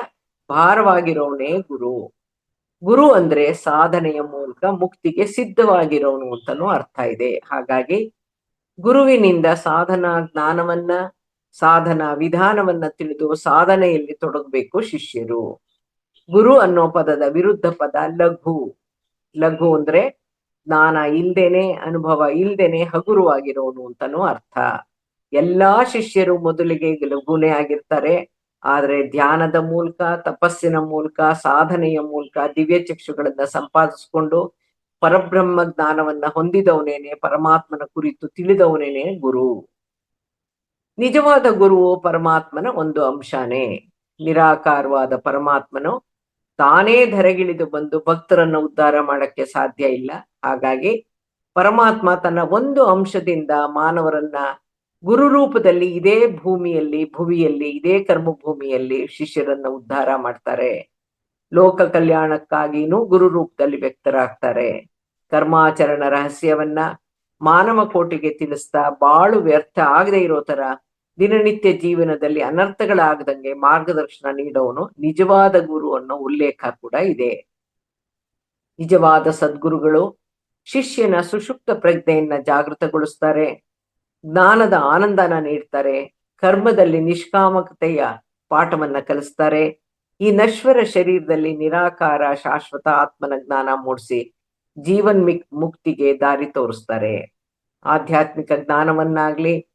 S1: ಭಾರವಾಗಿರೋನೇ ಗುರು. ಗುರು ಅಂದ್ರೆ ಸಾಧನೆಯ ಮೂಲಕ ಮುಕ್ತಿಗೆ ಸಿದ್ಧವಾಗಿರೋನು ಅಂತಾನೂ ಅರ್ಥ ಇದೆ. ಹಾಗಾಗಿ ಗುರುವಿನಿಂದ ಸಾಧನಾ ಜ್ಞಾನವನ್ನ, ಸಾಧನಾ ವಿಧಾನವನ್ನ ತಿಳಿದು ಸಾಧನೆಯಲ್ಲಿ ತೊಡಗಬೇಕು ಶಿಷ್ಯರು. ಗುರು ಅನ್ನೋ ಪದದ ವಿರುದ್ಧ ಪದ ಲಘು. ಲಘು ಅಂದ್ರೆ ಜ್ಞಾನ ಇಲ್ದೇನೆ, ಅನುಭವ ಇಲ್ದೇನೆ ಹಗುರವಾಗಿರೋನು ಅಂತಾನೂ ಅರ್ಥ. ಎಲ್ಲಾ ಶಿಷ್ಯರು ಮೊದಲಿಗೆ ಲಘುನೇ ಆಗಿರ್ತಾರೆ. ಆದ್ರೆ ಧ್ಯಾನದ ಮೂಲಕ, ತಪಸ್ಸಿನ ಮೂಲಕ, ಸಾಧನೆಯ ಮೂಲಕ ದಿವ್ಯ ಚಕ್ಷುಗಳನ್ನ ಸಂಪಾದಿಸ್ಕೊಂಡು ಪರಬ್ರಹ್ಮ ಜ್ಞಾನವನ್ನ ಹೊಂದಿದವನೇನೆ, ಪರಮಾತ್ಮನ ಕುರಿತು ತಿಳಿದವನೇನೆ ಗುರು. ನಿಜವಾದ ಗುರುವು ಪರಮಾತ್ಮನ ಒಂದು ಅಂಶನೇ. ನಿರಾಕಾರವಾದ ಪರಮಾತ್ಮನು ತಾನೇ ಧರೆಗಿಳಿದು ಬಂದು ಭಕ್ತರನ್ನ ಉದ್ಧಾರ ಮಾಡಕ್ಕೆ ಸಾಧ್ಯ ಇಲ್ಲ. ಹಾಗಾಗಿ ಪರಮಾತ್ಮ ತನ್ನ ಒಂದು ಅಂಶದಿಂದ ಮಾನವರನ್ನ ಗುರು ರೂಪದಲ್ಲಿ ಇದೇ ಭುವಿಯಲ್ಲಿ ಇದೇ ಕರ್ಮಭೂಮಿಯಲ್ಲಿ ಶಿಷ್ಯರನ್ನ ಉದ್ಧಾರ ಮಾಡ್ತಾರೆ. ಲೋಕ ಕಲ್ಯಾಣಕ್ಕಾಗಿನೂ ಗುರು ರೂಪದಲ್ಲಿ ವ್ಯಕ್ತರಾಗ್ತಾರೆ. ಕರ್ಮಾಚರಣ ರಹಸ್ಯವನ್ನ ಮಾನವ ಕೋಟಿಗೆ ತಿಳಿಸ್ತಾ ಬಾಳು ವ್ಯರ್ಥ ಆಗದೆ ಇರೋ ತರ ದಿನನಿತ್ಯ ಜೀವನದಲ್ಲಿ ಅನರ್ಥಗಳಾಗದಂಗೆ ಮಾರ್ಗದರ್ಶನ ನೀಡೋನು ನಿಜವಾದ ಗುರು ಅನ್ನೋ ಉಲ್ಲೇಖ ಕೂಡ ಇದೆ. ನಿಜವಾದ ಸದ್ಗುರುಗಳು ಶಿಷ್ಯನ ಸುಷುಪ್ತ ಪ್ರಜ್ಞೆಯನ್ನ ಜಾಗೃತಗೊಳಿಸ್ತಾರೆ, ಜ್ಞಾನದ ಆನಂದನ ನೀಡ್ತಾರೆ, ಕರ್ಮದಲ್ಲಿ ನಿಷ್ಕಾಮಕತೆಯ ಪಾಠವನ್ನ ಕಲಿಸ್ತಾರೆ. ಈ ನಶ್ವರ ಶರೀರದಲ್ಲಿ ನಿರಾಕಾರ ಶಾಶ್ವತ ಆತ್ಮನ ಜ್ಞಾನ ಮೂಡಿಸಿ ಜೀವನ್ ಮುಕ್ತಿಗೆ ದಾರಿ ತೋರಿಸ್ತಾರೆ. ಆಧ್ಯಾತ್ಮಿಕ ಜ್ಞಾನವನ್ನಾಗ್ಲಿ,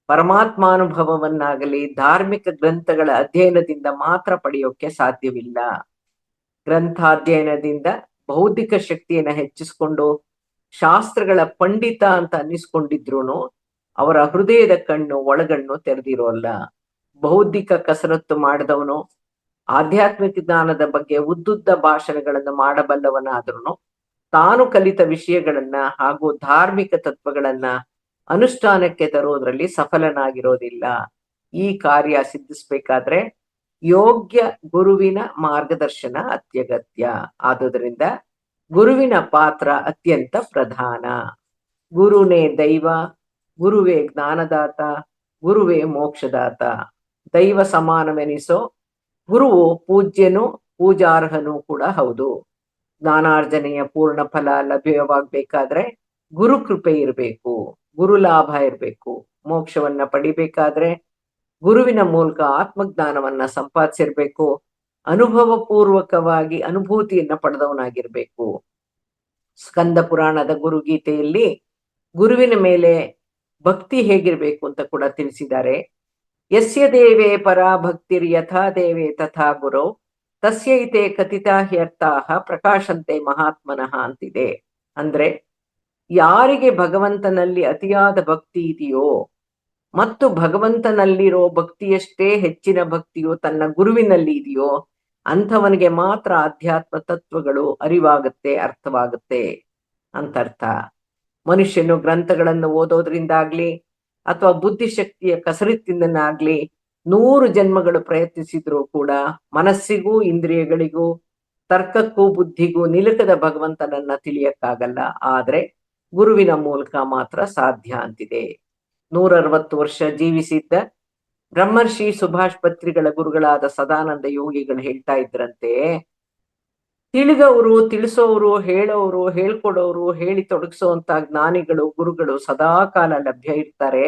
S1: ಪರಮಾತ್ಮಾನುಭವವನ್ನಾಗಲಿ ಧಾರ್ಮಿಕ ಗ್ರಂಥಗಳ ಅಧ್ಯಯನದಿಂದ ಮಾತ್ರ ಪಡೆಯೋಕೆ ಸಾಧ್ಯವಿಲ್ಲ. ಗ್ರಂಥಾಧ್ಯಯನದಿಂದ ಬೌದ್ಧಿಕ ಶಕ್ತಿಯನ್ನ ಹೆಚ್ಚಿಸ್ಕೊಂಡು ಶಾಸ್ತ್ರಗಳ ಪಂಡಿತ ಅಂತ ಅನ್ನಿಸ್ಕೊಂಡಿದ್ರು ಅವರ ಹೃದಯದ ಕಣ್ಣು, ಒಳಗಣ್ಣು ತೆರೆದಿರೋಲ್ಲ. ಬೌದ್ಧಿಕ ಕಸರತ್ತು ಮಾಡಿದವನು, ಆಧ್ಯಾತ್ಮಿಕ ಜ್ಞಾನದ ಬಗ್ಗೆ ಉದ್ದುದ್ದ ಭಾಷಣಗಳನ್ನು ಮಾಡಬಲ್ಲವನಾದ್ರೂ ತಾನು ಕಲಿತ ವಿಷಯಗಳನ್ನ ಹಾಗೂ ಧಾರ್ಮಿಕ ತತ್ವಗಳನ್ನ ಅನುಷ್ಠಾನಕ್ಕೆ ತರೋದ್ರಲ್ಲಿ ಸಫಲನಾಗಿರೋದಿಲ್ಲ. ಈ ಕಾರ್ಯ ಸಿದ್ಧಿಸ್ಬೇಕಾದ್ರೆ ಯೋಗ್ಯ ಗುರುವಿನ ಮಾರ್ಗದರ್ಶನ ಅತ್ಯಗತ್ಯ. ಆದುದರಿಂದ ಗುರುವಿನ ಪಾತ್ರ ಅತ್ಯಂತ ಪ್ರಧಾನ. ಗುರುನೇ ದೈವ, ಗುರುವೇ ಜ್ಞಾನದಾತ, ಗುರುವೇ ಮೋಕ್ಷದಾತ. ದೈವ ಸಮಾನವೆನಿಸೋ ಗುರುವು ಪೂಜ್ಯನು, ಪೂಜಾರ್ಹನು ಕೂಡ ಹೌದು. ಜ್ಞಾನಾರ್ಜನೆಯ ಪೂರ್ಣ ಫಲ ಲಭ್ಯವಾಗಬೇಕಾದ್ರೆ ಗುರು ಕೃಪೆ ಇರಬೇಕು, ಗುರು ಲಾಭ ಇರಬೇಕು. ಮೋಕ್ಷವನ್ನ ಪಡಿಬೇಕಾದ್ರೆ ಗುರುವಿನ ಮೂಲಕ ಆತ್ಮಜ್ಞಾನವನ್ನ ಸಂಪಾದಿಸಿರ್ಬೇಕು, ಅನುಭವ ಪೂರ್ವಕವಾಗಿ ಅನುಭೂತಿಯನ್ನ ಪಡೆದವನಾಗಿರ್ಬೇಕು. ಸ್ಕಂದ ಪುರಾಣದ ಗುರುಗೀತೆಯಲ್ಲಿ ಗುರುವಿನ ಮೇಲೆ ಭಕ್ತಿ ಹೇಗಿರ್ಬೇಕು ಅಂತ ಕೂಡ ತಿಳಿಸಿದ್ದಾರೆ. ಯಸ್ಯ ದೇವೇ ಪರಾ ಭಕ್ತಿರ್ ಯಥಾ ದೇವೇ ತಥಾ ಗುರು ತಸ್ಯೈತೆ ಕಥಿತಾ ಹ್ಯರ್ಥಾಹ ಪ್ರಕಾಶಂತೆ ಮಹಾತ್ಮನಃ ಅಂತಿದೆ. ಅಂದ್ರೆ ಯಾರಿಗೆ ಭಗವಂತನಲ್ಲಿ ಅತಿಯಾದ ಭಕ್ತಿ ಇದೆಯೋ ಮತ್ತು ಭಗವಂತನಲ್ಲಿರೋ ಭಕ್ತಿಯಷ್ಟೇ ಹೆಚ್ಚಿನ ಭಕ್ತಿಯು ತನ್ನ ಗುರುವಿನಲ್ಲಿ ಇದೆಯೋ ಅಂಥವನಿಗೆ ಮಾತ್ರ ಆಧ್ಯಾತ್ಮ ತತ್ವಗಳು ಅರಿವಾಗುತ್ತೆ, ಅರ್ಥವಾಗುತ್ತೆ. ಅಂತರ್ಥ. ಮನುಷ್ಯನು ಗ್ರಂಥಗಳನ್ನು ಓದೋದ್ರಿಂದಾಗ್ಲಿ ಅಥವಾ ಬುದ್ಧಿಶಕ್ತಿಯ ಕಸರತ್ತಿಂದನಾಗ್ಲಿ 100 ಜನ್ಮಗಳು ಪ್ರಯತ್ನಿಸಿದ್ರೂ ಕೂಡ ಮನಸ್ಸಿಗೂ ಇಂದ್ರಿಯಗಳಿಗೂ ತರ್ಕಕ್ಕೂ ಬುದ್ಧಿಗೂ ನಿಲುಕದ ಭಗವಂತನನ್ನ ತಿಳಿಯಕ್ಕಾಗಲ್ಲ. ಆದ್ರೆ ಗುರುವಿನ ಮೂಲಕ ಮಾತ್ರ ಸಾಧ್ಯ ಅಂತಿದೆ. 160 ವರ್ಷ ಜೀವಿಸಿದ್ದ ಬ್ರಹ್ಮರ್ಷಿ ಸುಭಾಷ್ ಪತ್ರಿಗಳ ಗುರುಗಳಾದ ಸದಾನಂದ ಯೋಗಿಗಳು ಹೇಳ್ತಾ ಇದ್ರಂತೆ, ತಿಳಿದವರು, ತಿಳಿಸೋರು, ಹೇಳೋರು, ಹೇಳ್ಕೊಡೋರು, ಹೇಳಿ ತೊಡಗಿಸೋಂತ ಜ್ಞಾನಿಗಳು, ಗುರುಗಳು ಸದಾ ಕಾಲ ಲಭ್ಯ ಇರ್ತಾರೆ.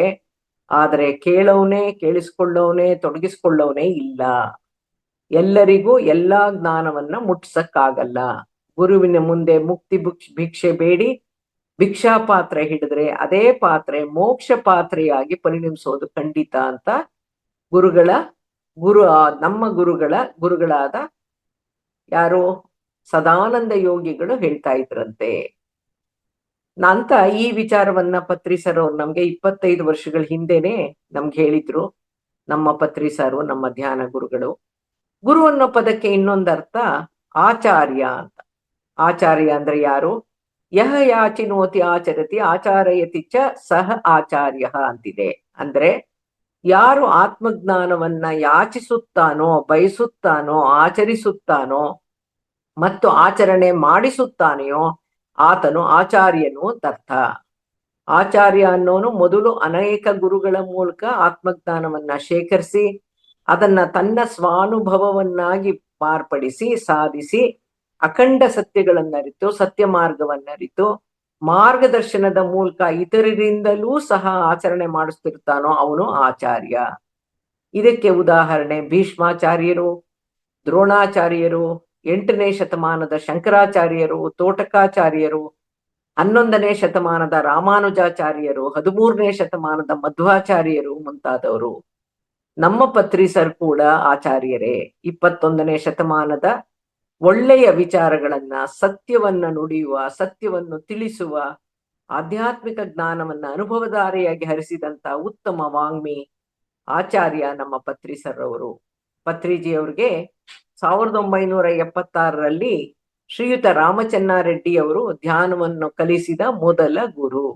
S1: ಆದ್ರೆ ಕೇಳೋನೆ, ಕೇಳಿಸ್ಕೊಳ್ಳೋನೆ, ತೊಡಗಿಸ್ಕೊಳ್ಳೋನೆ ಇಲ್ಲ. ಎಲ್ಲರಿಗೂ ಎಲ್ಲಾ ಜ್ಞಾನವನ್ನ ಮುಟ್ಸಕ್ಕಾಗಲ್ಲ. ಗುರುವಿನ ಮುಂದೆ ಮುಕ್ತಿ ಭಿಕ್ಷೆ ಬೇಡಿ ಭಿಕ್ಷಾ ಪಾತ್ರೆ ಹಿಡಿದ್ರೆ ಅದೇ ಪಾತ್ರೆ ಮೋಕ್ಷ ಪಾತ್ರೆಯಾಗಿ ಪರಿಣಮಿಸೋದು ಖಂಡಿತ ಅಂತ ನಮ್ಮ ಗುರುಗಳಾದ ಯಾರು ಸದಾನಂದ ಯೋಗಿಗಳು ಹೇಳ್ತಾ ಇದ್ರಂತೆ. ಅಂತ ಈ ವಿಚಾರವನ್ನ ಪತ್ರಿ ಸರ್ ಅವ್ರು ನಮ್ಗೆ 25 ವರ್ಷಗಳ ಹಿಂದೆನೆ ನಮ್ಗೆ ಹೇಳಿದ್ರು. ನಮ್ಮ ಪತ್ರಿ ಸರ್, ನಮ್ಮ ಧ್ಯಾನ ಗುರುಗಳು. ಗುರು ಅನ್ನೋ ಪದಕ್ಕೆ ಇನ್ನೊಂದರ್ಥ ಆಚಾರ್ಯ ಅಂತ. ಆಚಾರ್ಯ ಅಂದ್ರೆ ಯಾರು? ಯಹ ಯಾಚಿನೋತಿ ಆಚರತಿ ಆಚಾರಯತಿ ಚ ಸಹ ಆಚಾರ್ಯ ಅಂತಿದೆ. ಅಂದ್ರೆ ಯಾರು ಆತ್ಮಜ್ಞಾನವನ್ನ ಯಾಚಿಸುತ್ತಾನೋ, ಬಯಸುತ್ತಾನೋ, ಆಚರಿಸುತ್ತಾನೋ ಮತ್ತು ಆಚರಣೆ ಮಾಡಿಸುತ್ತಾನೆಯೋ ಆತನು ಆಚಾರ್ಯನು ಅಂತ ಅರ್ಥ. ಆಚಾರ್ಯ ಅನ್ನೋನು ಮೊದಲು ಅನೇಕ ಗುರುಗಳ ಮೂಲಕ ಆತ್ಮಜ್ಞಾನವನ್ನ ಶೇಖರಿಸಿ ಅದನ್ನ ತನ್ನ ಸ್ವಾನುಭವವನ್ನಾಗಿ ಮಾರ್ಪಡಿಸಿ ಸಾಧಿಸಿ ಅಖಂಡ ಸತ್ಯಗಳನ್ನರಿತು, ಸತ್ಯ ಮಾರ್ಗವನ್ನರಿತು, ಮಾರ್ಗದರ್ಶನದ ಮೂಲಕ ಇತರರಿಂದಲೂ ಸಹ ಆಚರಣೆ ಮಾಡಿಸ್ತಿರ್ತಾನೋ ಅವನು ಆಚಾರ್ಯ. ಇದಕ್ಕೆ ಉದಾಹರಣೆ ಭೀಷ್ಮಾಚಾರ್ಯರು, ದ್ರೋಣಾಚಾರ್ಯರು, 8ನೇ ಶತಮಾನದ ಶಂಕರಾಚಾರ್ಯರು, ತೋಟಕಾಚಾರ್ಯರು, 11ನೇ ಶತಮಾನದ ರಾಮಾನುಜಾಚಾರ್ಯರು, 13ನೇ ಶತಮಾನದ ಮಧ್ವಾಚಾರ್ಯರು ಮುಂತಾದವರು. ನಮ್ಮ ಪತ್ರಿ ಸರ್ ಕೂಡ ಆಚಾರ್ಯರೇ. 21ನೇ ಶತಮಾನದ ಒಳ್ಳೆಯ ವಿಚಾರಗಳನ್ನ, ಸತ್ಯವನ್ನ ನುಡಿಯುವ, ಸತ್ಯವನ್ನು ತಿಳಿಸುವ, ಆಧ್ಯಾತ್ಮಿಕ ಜ್ಞಾನವನ್ನ ಅನುಭವಧಾರೆಯಾಗಿ ಹರಿಸಿದಂತ ಉತ್ತಮ ವಾಗ್ಮಿ ಆಚಾರ್ಯ ನಮ್ಮ ಪತ್ರಿ ಸರ್ ಅವರು. ಪತ್ರಿಜಿ ಅವ್ರಿಗೆ 1976ರಲ್ಲಿ ಶ್ರೀಯುತ ರಾಮಚನ್ನಾರೆಡ್ಡಿ ಅವರು ಧ್ಯಾನವನ್ನು ಕಲಿಸಿದ ಮೊದಲ ಗುರು.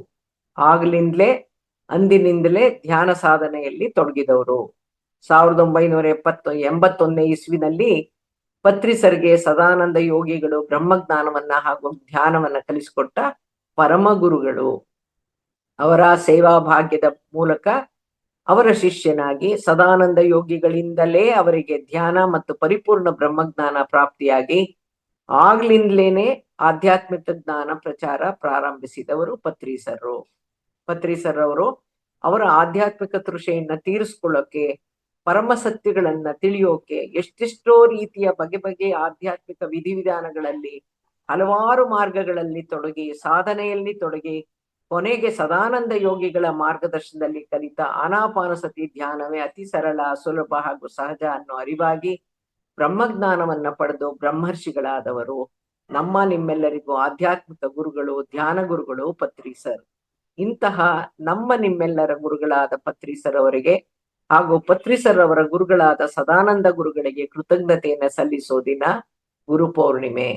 S1: ಅಂದಿನಿಂದಲೇ ಧ್ಯಾನ ಸಾಧನೆಯಲ್ಲಿ ತೊಡಗಿದವರು. 1981ನೇ ಇಸ್ವಿನಲ್ಲಿ ಪತ್ರಿ ಸರ್ಗೆ ಸದಾನಂದ ಯೋಗಿಗಳು ಬ್ರಹ್ಮಜ್ಞಾನವನ್ನ ಹಾಗೂ ಧ್ಯಾನವನ್ನ ಕಲಿಸಿಕೊಟ್ಟ ಪರಮ ಗುರುಗಳು. ಅವರ ಸೇವಾ ಭಾಗ್ಯದ ಮೂಲಕ ಅವರ ಶಿಷ್ಯನಾಗಿ ಸದಾನಂದ ಯೋಗಿಗಳಿಂದಲೇ ಅವರಿಗೆ ಧ್ಯಾನ ಮತ್ತು ಪರಿಪೂರ್ಣ ಬ್ರಹ್ಮಜ್ಞಾನ ಪ್ರಾಪ್ತಿಯಾಗಿ ಆಗ್ಲಿಂದಲೇನೆ ಆಧ್ಯಾತ್ಮಿಕ ಜ್ಞಾನ ಪ್ರಚಾರ ಪ್ರಾರಂಭಿಸಿದವರು ಪತ್ರಿ ಸರ್ ಅವರು. ಅವರ ಆಧ್ಯಾತ್ಮಿಕ ತೃಷೆಯನ್ನ ತೀರಿಸ್ಕೊಳ್ಳೋಕೆ, ಪರಮ ಸತ್ಯಗಳನ್ನ ತಿಳಿಯೋಕೆ ಎಷ್ಟೆಷ್ಟೋ ರೀತಿಯ ಬಗೆಯ ಆಧ್ಯಾತ್ಮಿಕ ವಿಧಿವಿಧಾನಗಳಲ್ಲಿ ಹಲವಾರು ಮಾರ್ಗಗಳಲ್ಲಿ ತೊಡಗಿ, ಸಾಧನೆಯಲ್ಲಿ ತೊಡಗಿ, ಕೊನೆಗೆ ಸದಾನಂದ ಯೋಗಿಗಳ ಮಾರ್ಗದರ್ಶನದಲ್ಲಿ ಕಲಿತ ಆನಾಪಾನಸತಿ ಧ್ಯಾನವೇ ಅತಿ ಸರಳ, ಸುಲಭ ಹಾಗೂ ಸಹಜ ಅನ್ನೋ ಅರಿವಾಗಿ ಬ್ರಹ್ಮಜ್ಞಾನವನ್ನ ಪಡೆದು ಬ್ರಹ್ಮರ್ಷಿಗಳಾದವರು ನಮ್ಮ ನಿಮ್ಮೆಲ್ಲರಿಗೂ ಆಧ್ಯಾತ್ಮಿಕ ಗುರುಗಳು, ಧ್ಯಾನ ಗುರುಗಳು ಪತ್ರಿ ಸರ್. ಇಂತಹ ನಿಮ್ಮೆಲ್ಲರ ಗುರುಗಳಾದ ಪತ್ರಿ ಸರ್ ಅವರಿಗೆ ಹಾಗೂ ಪತ್ರಿ ಸರ್ ಅವರ ಗುರುಗಳಾದ ಸದಾನಂದ ಗುರುಗಳಿಗೆ ಕೃತಜ್ಞತೆಯನ್ನ ಸಲ್ಲಿಸೋ ದಿನ ಗುರು ಪೌರ್ಣಿಮೆ.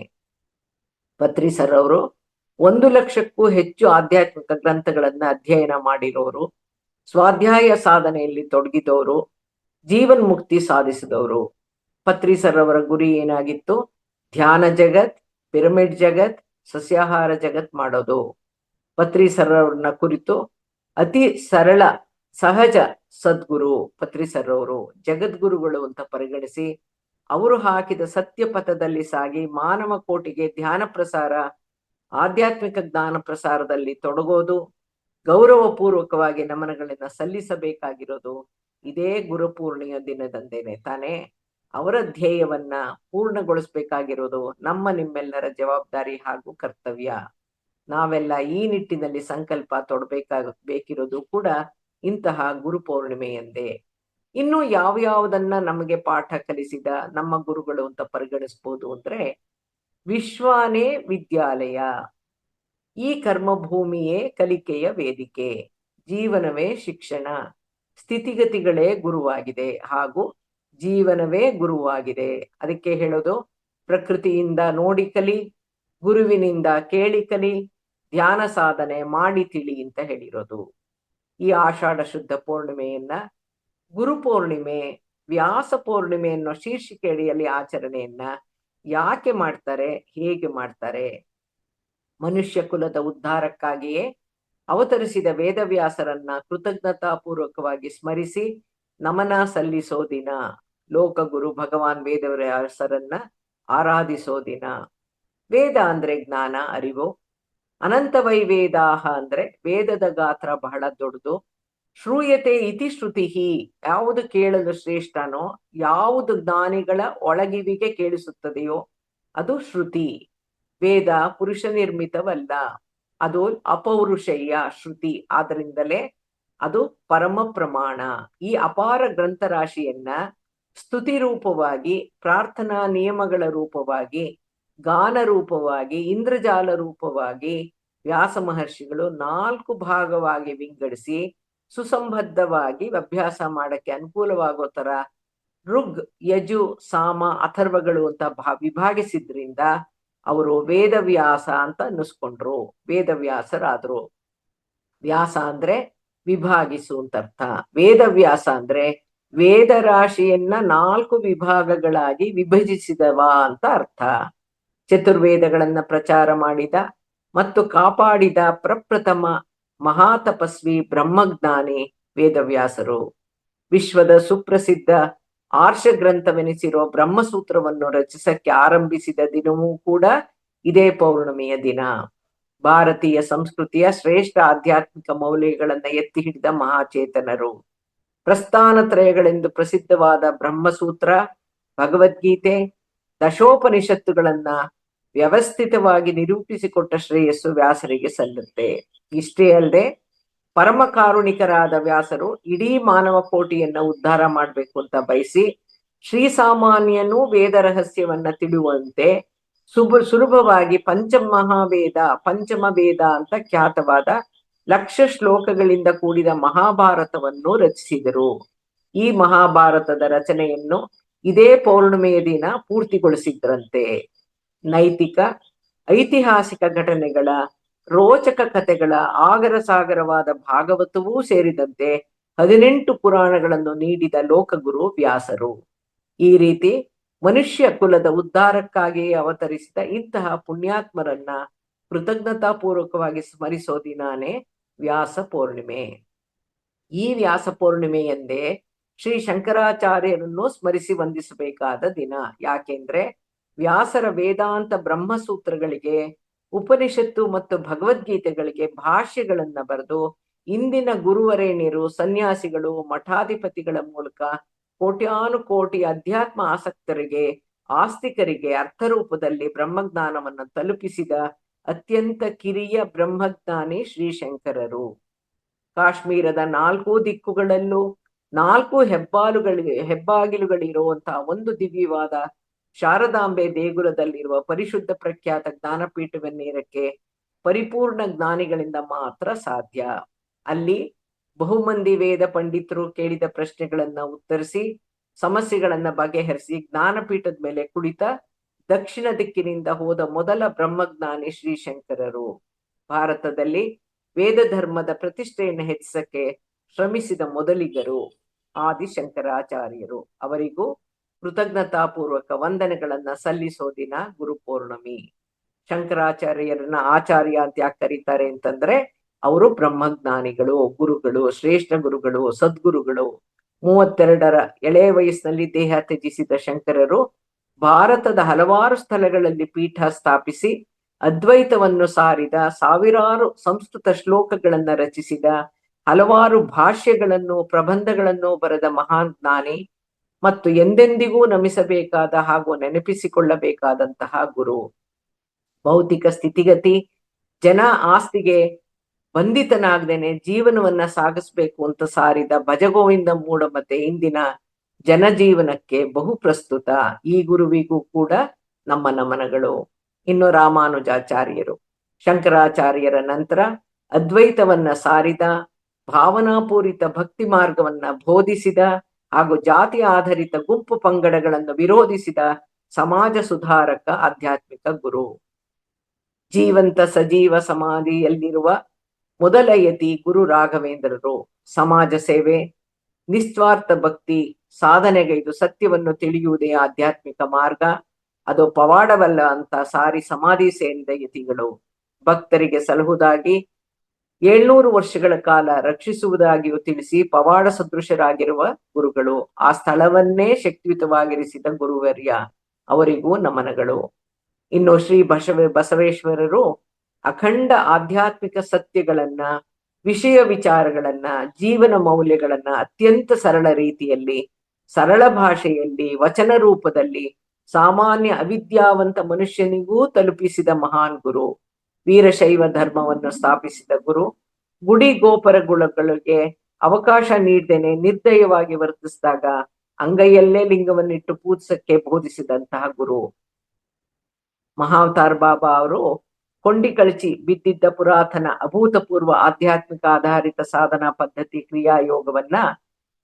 S1: ಪತ್ರಿ ಸರ್ ಅವರು 1 ಲಕ್ಷಕ್ಕೂ ಹೆಚ್ಚು ಆಧ್ಯಾತ್ಮಿಕ ಗ್ರಂಥಗಳನ್ನ ಅಧ್ಯಯನ ಮಾಡಿರೋರು, ಸ್ವಾಧ್ಯಾಯ ಸಾಧನೆಯಲ್ಲಿ ತೊಡಗಿದವರು, ಜೀವನ್ ಮುಕ್ತಿ ಸಾಧಿಸಿದವರು. ಪತ್ರಿ ಸರ್ ಅವರ ಗುರಿ ಏನಾಗಿತ್ತು? ಧ್ಯಾನ ಜಗತ್, ಪಿರಮಿಡ್ ಜಗತ್, ಸಸ್ಯಾಹಾರ ಜಗತ್ ಮಾಡೋದು. ಪತ್ರಿ ಸರ್ ಅವ್ರನ್ನ ಕುರಿತು ಅತಿ ಸರಳ ಸಹಜ ಸದ್ಗುರು ಪತ್ರಿ ಸರ್ ಅವರು ಜಗದ್ಗುರುಗಳು ಅಂತ ಪರಿಗಣಿಸಿ ಅವರು ಹಾಕಿದ ಸತ್ಯ ಪಥದಲ್ಲಿ ಸಾಗಿ ಮಾನವ ಕೋಟಿಗೆ ಧ್ಯಾನ ಪ್ರಸಾರ, ಆಧ್ಯಾತ್ಮಿಕ ಜ್ಞಾನ ಪ್ರಸಾರದಲ್ಲಿ ತೊಡಗೋದು, ಗೌರವ ಪೂರ್ವಕವಾಗಿ ನಮನಗಳನ್ನ ಸಲ್ಲಿಸಬೇಕಾಗಿರೋದು ಇದೇ ಗುರುಪೂರ್ಣಿಯ ದಿನದಂದೇನೆ ತಾನೇ. ಅವರ ಧ್ಯೇಯವನ್ನ ಪೂರ್ಣಗೊಳಿಸ್ಬೇಕಾಗಿರೋದು ನಿಮ್ಮೆಲ್ಲರ ಜವಾಬ್ದಾರಿ ಹಾಗೂ ಕರ್ತವ್ಯ. ನಾವೆಲ್ಲ ಈ ನಿಟ್ಟಿನಲ್ಲಿ ಸಂಕಲ್ಪ ಬೇಕಿರೋದು ಕೂಡ ಇಂತಹ ಗುರು ಪೌರ್ಣಿಮೆಯಂದೇ. ಇನ್ನು ಯಾವ್ಯಾವುದನ್ನ ನಮಗೆ ಪಾಠ ಕಲಿಸಿದ ನಮ್ಮ ಗುರುಗಳು ಅಂತ ಪರಿಗಣಿಸ್ಬೋದು ಅಂದ್ರೆ, ವಿಶ್ವಾನೇ ವಿದ್ಯಾಲಯ, ಈ ಕರ್ಮಭೂಮಿಯೇ ಕಲಿಕೆಯ ವೇದಿಕೆ, ಜೀವನವೇ ಶಿಕ್ಷಣ, ಸ್ಥಿತಿಗತಿಗಳೇ ಗುರುವಾಗಿದೆ ಹಾಗೂ ಜೀವನವೇ ಗುರುವಾಗಿದೆ. ಅದಕ್ಕೆ ಹೇಳೋದು ಪ್ರಕೃತಿಯಿಂದ ನೋಡಿ ಕಲಿ, ಗುರುವಿನಿಂದ ಕೇಳಿ ಕಲಿ, ಧ್ಯಾನ ಸಾಧನೆ ಮಾಡಿ ತಿಳಿ ಅಂತ ಹೇಳಿರೋದು. ಈ ಆಷಾಢ ಶುದ್ಧ ಪೂರ್ಣಿಮೆಯನ್ನ ಗುರು ಪೂರ್ಣಿಮೆ, ವ್ಯಾಸ ಪೂರ್ಣಿಮೆ ಅನ್ನೋ ಶೀರ್ಷಿಕೆ ಅಡಿಯಲ್ಲಿ ಆಚರಣೆಯನ್ನ ಯಾಕೆ ಮಾಡ್ತಾರೆ, ಹೇಗೆ ಮಾಡ್ತಾರೆ? ಮನುಷ್ಯ ಕುಲದ ಉದ್ಧಾರಕ್ಕಾಗಿಯೇ ಅವತರಿಸಿದ ವೇದವ್ಯಾಸರನ್ನ ಕೃತಜ್ಞತಾ ಪೂರ್ವಕವಾಗಿ ಸ್ಮರಿಸಿ ನಮನ ಸಲ್ಲಿಸೋ ದಿನ. ಲೋಕಗುರು ಭಗವಾನ್ ವೇದವ್ಯಾಸರನ್ನ ಆರಾಧಿಸೋ ದಿನ. ವೇದ ಅಂದ್ರೆ ಜ್ಞಾನ, ಅರಿವು. ಅನಂತವೈ ವೇದಾಹ ಅಂದ್ರೆ ವೇದದ ಗಾತ್ರ ಬಹಳ ದೊಡ್ಡದು. ಶ್ರೂಯತೆ ಇತಿ ಶ್ರುತಿ, ಯಾವುದು ಕೇಳಲು ಶ್ರೇಷ್ಠನೋ, ಯಾವುದು ಜ್ಞಾನಿಗಳ ಒಳಗಿವಿಗೆ ಕೇಳಿಸುತ್ತದೆಯೋ ಅದು ಶ್ರುತಿ. ವೇದ ಪುರುಷ ನಿರ್ಮಿತವಲ್ಲ, ಅದು ಅಪೌರುಷೇಯ ಶ್ರುತಿ. ಆದ್ದರಿಂದಲೇ ಅದು ಪರಮ ಪ್ರಮಾಣ. ಈ ಅಪಾರ ಗ್ರಂಥರಾಶಿಯನ್ನ ಸ್ತುತಿ ರೂಪವಾಗಿ, ಪ್ರಾರ್ಥನಾ ನಿಯಮಗಳ ರೂಪವಾಗಿ, ಗಾನ ರೂಪವಾಗಿ, ಇಂದ್ರಜಾಲ ರೂಪವಾಗಿ ವ್ಯಾಸ ಮಹರ್ಷಿಗಳು 4 ಭಾಗವಾಗಿ ವಿಂಗಡಿಸಿ ಸುಸಂಬದ್ಧವಾಗಿ ಅಭ್ಯಾಸ ಮಾಡಕ್ಕೆ ಅನುಕೂಲವಾಗೋ ತರ ಋಗ್, ಯಜು, ಸಾಮ, ಅಥರ್ವಗಳು ಅಂತ ವಿಭಾಗಿಸಿದ್ರಿಂದ ಅವರು ವೇದವ್ಯಾಸ ಅಂತ ಅನ್ನಿಸ್ಕೊಂಡ್ರು, ವೇದವ್ಯಾಸರಾದ್ರು. ವ್ಯಾಸ ಅಂದ್ರೆ ವಿಭಾಗಿಸು ಅಂತ ಅರ್ಥ. ವೇದವ್ಯಾಸ ಅಂದ್ರೆ ವೇದ ರಾಶಿಯನ್ನ 4 ವಿಭಾಗಗಳಾಗಿ ವಿಭಜಿಸಿದವ ಅಂತ ಅರ್ಥ. ಚತುರ್ವೇದಗಳನ್ನ ಪ್ರಚಾರ ಮಾಡಿದ ಮತ್ತು ಕಾಪಾಡಿದ ಪ್ರಪ್ರಥಮ ಮಹಾತಪಸ್ವಿ ಬ್ರಹ್ಮಜ್ಞಾನಿ ವೇದವ್ಯಾಸರು. ವಿಶ್ವದ ಸುಪ್ರಸಿದ್ಧ ಆರ್ಷ ಗ್ರಂಥವೆನಿಸಿರೋ ಬ್ರಹ್ಮಸೂತ್ರವನ್ನು ರಚಿಸಕ್ಕೆ ಆರಂಭಿಸಿದ ದಿನವೂ ಕೂಡ ಇದೇ ಪೌರ್ಣಮಿಯ ದಿನ. ಭಾರತೀಯ ಸಂಸ್ಕೃತಿಯ ಶ್ರೇಷ್ಠ ಆಧ್ಯಾತ್ಮಿಕ ಮೌಲ್ಯಗಳನ್ನ ಎತ್ತಿ ಹಿಡಿದ ಮಹಾಚೇತನರು. ಪ್ರಸ್ಥಾನತ್ರಯಗಳೆಂದು ಪ್ರಸಿದ್ಧವಾದ ಬ್ರಹ್ಮಸೂತ್ರ, ಭಗವದ್ಗೀತೆ, ದಶೋಪನಿಷತ್ತುಗಳನ್ನ ವ್ಯವಸ್ಥಿತವಾಗಿ ನಿರೂಪಿಸಿಕೊಟ್ಟ ಶ್ರೇಯಸ್ಸು ವ್ಯಾಸರಿಗೆ ಸಲ್ಲುತ್ತೆ. ಇಷ್ಟೇ ಅಲ್ಲದೆ ಪರಮ ಕಾರುಣಿಕರಾದ ವ್ಯಾಸರು ಇಡೀ ಮಾನವ ಕೋಟಿಯನ್ನ ಉದ್ಧಾರ ಮಾಡ್ಬೇಕು ಅಂತ ಬಯಸಿ ಶ್ರೀಸಾಮಾನ್ಯನೂ ವೇದ ರಹಸ್ಯವನ್ನ ತಿಳಿಯುವಂತೆ ಸುಲಭವಾಗಿ ಪಂಚಮ ವೇದ ಅಂತ ಖ್ಯಾತವಾದ 1,00,000 ಶ್ಲೋಕಗಳಿಂದ ಕೂಡಿದ ಮಹಾಭಾರತವನ್ನು ರಚಿಸಿದರು. ಈ ಮಹಾಭಾರತದ ರಚನೆಯನ್ನು ಇದೇ ಪೌರ್ಣಿಮೆಯ ದಿನ ಪೂರ್ತಿಗೊಳಿಸಿದ್ರಂತೆ. ನೈತಿಕ, ಐತಿಹಾಸಿಕ ಘಟನೆಗಳ, ರೋಚಕ ಕಥೆಗಳ ಆಗರ ಸಾಗರವಾದ ಭಾಗವತವೂ ಸೇರಿದಂತೆ 18 ಪುರಾಣಗಳನ್ನು ನೀಡಿದ ಲೋಕಗುರು ವ್ಯಾಸರು. ಈ ರೀತಿ ಮನುಷ್ಯ ಕುಲದ ಉದ್ಧಾರಕ್ಕಾಗಿಯೇ ಅವತರಿಸಿದ ಇಂತಹ ಪುಣ್ಯಾತ್ಮರನ್ನ ಕೃತಜ್ಞತಾ ಪೂರ್ವಕವಾಗಿ ಸ್ಮರಿಸೋ ದಿನಾನೇ ವ್ಯಾಸ ಪೂರ್ಣಿಮೆ. ಈ ವ್ಯಾಸ ಪೂರ್ಣಿಮೆಯಂದೇ ಶ್ರೀ ಶಂಕರಾಚಾರ್ಯರನ್ನು ಸ್ಮರಿಸಿ ವಂದಿಸಬೇಕಾದ ದಿನ. ಯಾಕೆಂದ್ರೆ ವ್ಯಾಸರ ವೇದಾಂತ ಬ್ರಹ್ಮಸೂತ್ರಗಳಿಗೆ, ಉಪನಿಷತ್ತು ಮತ್ತು ಭಗವದ್ಗೀತೆಗಳಿಗೆ ಭಾಷ್ಯಗಳನ್ನ ಬರೆದು ಇಂದಿನ ಗುರುವರೇಣ್ಯರು, ಸನ್ಯಾಸಿಗಳು, ಮಠಾಧಿಪತಿಗಳ ಮೂಲಕ ಕೋಟ್ಯಾನುಕೋಟಿ ಅಧ್ಯಾತ್ಮ ಆಸಕ್ತರಿಗೆ, ಆಸ್ತಿಕರಿಗೆ ಅರ್ಥರೂಪದಲ್ಲಿ ಬ್ರಹ್ಮಜ್ಞಾನವನ್ನು ತಲುಪಿಸಿದ ಅತ್ಯಂತ ಕಿರಿಯ ಬ್ರಹ್ಮಜ್ಞಾನಿ ಶ್ರೀಶಂಕರರು. ಕಾಶ್ಮೀರದ 4 ದಿಕ್ಕುಗಳಲ್ಲೂ 4 ಹೆಬ್ಬಾಗಿಲುಗಳಿರುವಂತಹ ಒಂದು ದಿವ್ಯವಾದ ಶಾರದಾಂಬೆ ದೇಗುಲದಲ್ಲಿರುವ ಪರಿಶುದ್ಧ ಪ್ರಖ್ಯಾತ ಜ್ಞಾನಪೀಠವನ್ನೇರಕ್ಕೆ ಪರಿಪೂರ್ಣ ಜ್ಞಾನಿಗಳಿಂದ ಮಾತ್ರ ಸಾಧ್ಯ. ಅಲ್ಲಿ ಬಹುಮಂದಿ ವೇದ ಪಂಡಿತರು ಕೇಳಿದ ಪ್ರಶ್ನೆಗಳನ್ನ ಉತ್ತರಿಸಿ, ಸಮಸ್ಯೆಗಳನ್ನ ಬಗೆಹರಿಸಿ ಜ್ಞಾನಪೀಠದ ಮೇಲೆ ಕುಳಿತ ದಕ್ಷಿಣ ದಿಕ್ಕಿನಿಂದ ಹೋದ ಮೊದಲ ಬ್ರಹ್ಮಜ್ಞಾನಿ ಶ್ರೀಶಂಕರರು. ಭಾರತದಲ್ಲಿ ವೇದ ಧರ್ಮದ ಪ್ರತಿಷ್ಠೆಯನ್ನು ಹೆಚ್ಚಿಸಕ್ಕೆ ಶ್ರಮಿಸಿದ ಮೊದಲಿಗರು ಆದಿಶಂಕರಾಚಾರ್ಯರು. ಅವರಿಗೂ ಕೃತಜ್ಞತಾ ಪೂರ್ವಕ ವಂದನೆಗಳನ್ನ ಸಲ್ಲಿಸೋ ದಿನ ಗುರು ಪೌರ್ಣಮಿ. ಶಂಕರಾಚಾರ್ಯರನ್ನ ಆಚಾರ್ಯ ಅಂತ ಯಾಕೆ ಕರೀತಾರೆ ಅಂತಂದ್ರೆ ಅವರು ಬ್ರಹ್ಮಜ್ಞಾನಿಗಳು, ಗುರುಗಳು, ಶ್ರೇಷ್ಠ ಗುರುಗಳು, ಸದ್ಗುರುಗಳು. 32ರ ಎಳೆಯ ವಯಸ್ಸಿನಲ್ಲಿ ದೇಹ ತ್ಯಜಿಸಿದ ಶಂಕರರು ಭಾರತದ ಹಲವಾರು ಸ್ಥಳಗಳಲ್ಲಿ ಪೀಠ ಸ್ಥಾಪಿಸಿ ಅದ್ವೈತವನ್ನು ಸಾರಿದ, ಸಾವಿರಾರು ಸಂಸ್ಕೃತ ಶ್ಲೋಕಗಳನ್ನ ರಚಿಸಿದ, ಹಲವಾರು ಭಾಷ್ಯಗಳನ್ನು, ಪ್ರಬಂಧಗಳನ್ನು ಬರೆದ ಮಹಾನ್ ಜ್ಞಾನಿ ಮತ್ತು ಎಂದೆಂದಿಗೂ ನಮಿಸಬೇಕಾದ ಹಾಗೂ ನೆನಪಿಸಿಕೊಳ್ಳಬೇಕಾದಂತಹ ಗುರು. ಭೌತಿಕ ಸ್ಥಿತಿಗತಿ, ಜನ ಆಸ್ತಿಗೆ ಬಂಧಿತನಾಗದೇನೆ ಜೀವನವನ್ನ ಸಾಗಿಸ್ಬೇಕು ಅಂತ ಸಾರಿದ ಭಜಗೋವಿಂದ ಮೂಢಮತೆ ಇಂದಿನ ಜನಜೀವನಕ್ಕೆ ಬಹು ಪ್ರಸ್ತುತ. ಈ ಗುರುವಿಗೂ ಕೂಡ ನಮ್ಮ ನಮನಗಳು. ಇನ್ನು ರಾಮಾನುಜಾಚಾರ್ಯರು ಶಂಕರಾಚಾರ್ಯರ ನಂತರ ಅದ್ವೈತವನ್ನ ಸಾರಿದ, ಭಾವನಾಪೂರಿತ ಭಕ್ತಿ ಮಾರ್ಗವನ್ನ ಬೋಧಿಸಿದ ಹಾಗೂ ಜಾತಿ ಆಧಾರಿತ ಗುಂಪು ಪಂಗಡಗಳನ್ನು ವಿರೋಧಿಸಿದ ಸಮಾಜ ಸುಧಾರಕ ಆಧ್ಯಾತ್ಮಿಕ ಗುರು. ಜೀವಂತ ಸಜೀವ ಸಮಾಧಿಯಲ್ಲಿರುವ ಮೊದಲ ಯತಿ ಗುರು ರಾಘವೇಂದ್ರರು. ಸಮಾಜ ಸೇವೆ, ನಿಸ್ವಾರ್ಥ ಭಕ್ತಿ, ಸಾಧನೆಗೈದು ಸತ್ಯವನ್ನು ತಿಳಿಯುವುದೇ ಆಧ್ಯಾತ್ಮಿಕ ಮಾರ್ಗ, ಅದು ಪವಾಡವಲ್ಲ ಅಂತ ಸಾರಿ ಸಮಾಧಿ ಸೇರಿದ ಯತಿಗಳು. ಭಕ್ತರಿಗೆ ಸಲಹುದಾಗಿ 700 ವರ್ಷಗಳ ಕಾಲ ರಕ್ಷಿಸುವುದಾಗಿಯೂ ತಿಳಿಸಿ ಪವಾಡ ಸದೃಶರಾಗಿರುವ ಗುರುಗಳು. ಆ ಸ್ಥಳವನ್ನೇ ಶಕ್ತಿಯುತವಾಗಿರಿಸಿದ ಗುರುವರ್ಯ, ಅವರಿಗೂ ನಮನಗಳು. ಇನ್ನು ಶ್ರೀ ಬಸವೇಶ್ವರರು ಅಖಂಡ ಆಧ್ಯಾತ್ಮಿಕ ಸತ್ಯಗಳನ್ನ, ವಿಷಯ ವಿಚಾರಗಳನ್ನ, ಜೀವನ ಮೌಲ್ಯಗಳನ್ನ ಅತ್ಯಂತ ಸರಳ ರೀತಿಯಲ್ಲಿ, ಸರಳ ಭಾಷೆಯಲ್ಲಿ, ವಚನ ರೂಪದಲ್ಲಿ ಸಾಮಾನ್ಯ ಅವಿದ್ಯಾವಂತ ಮನುಷ್ಯನಿಗೂ ತಲುಪಿಸಿದ ಮಹಾನ್ ಗುರು. ವೀರಶೈವ ಧರ್ಮವನ್ನು ಸ್ಥಾಪಿಸಿದ ಗುರು. ಗುಡಿ ಗೋಪುರಗಳಿಗೆ ಅವಕಾಶ ನೀಡ್ದೇನೆ ನಿರ್ದಯವಾಗಿ ವರ್ತಿಸಿದಾಗ ಅಂಗೈಯಲ್ಲೇ ಲಿಂಗವನ್ನಿಟ್ಟು ಪೂಜಿಸಕ್ಕೆ ಬೋಧಿಸಿದಂತಹ ಗುರು. ಮಹಾವತಾರ್ ಬಾಬಾ ಅವರು ಕೊಂಡಿ ಕಳಚಿ ಬಿದ್ದಿದ್ದ ಪುರಾತನ ಅಭೂತಪೂರ್ವ ಆಧ್ಯಾತ್ಮಿಕ ಆಧಾರಿತ ಸಾಧನಾ ಪದ್ಧತಿ ಕ್ರಿಯಾಯೋಗವನ್ನ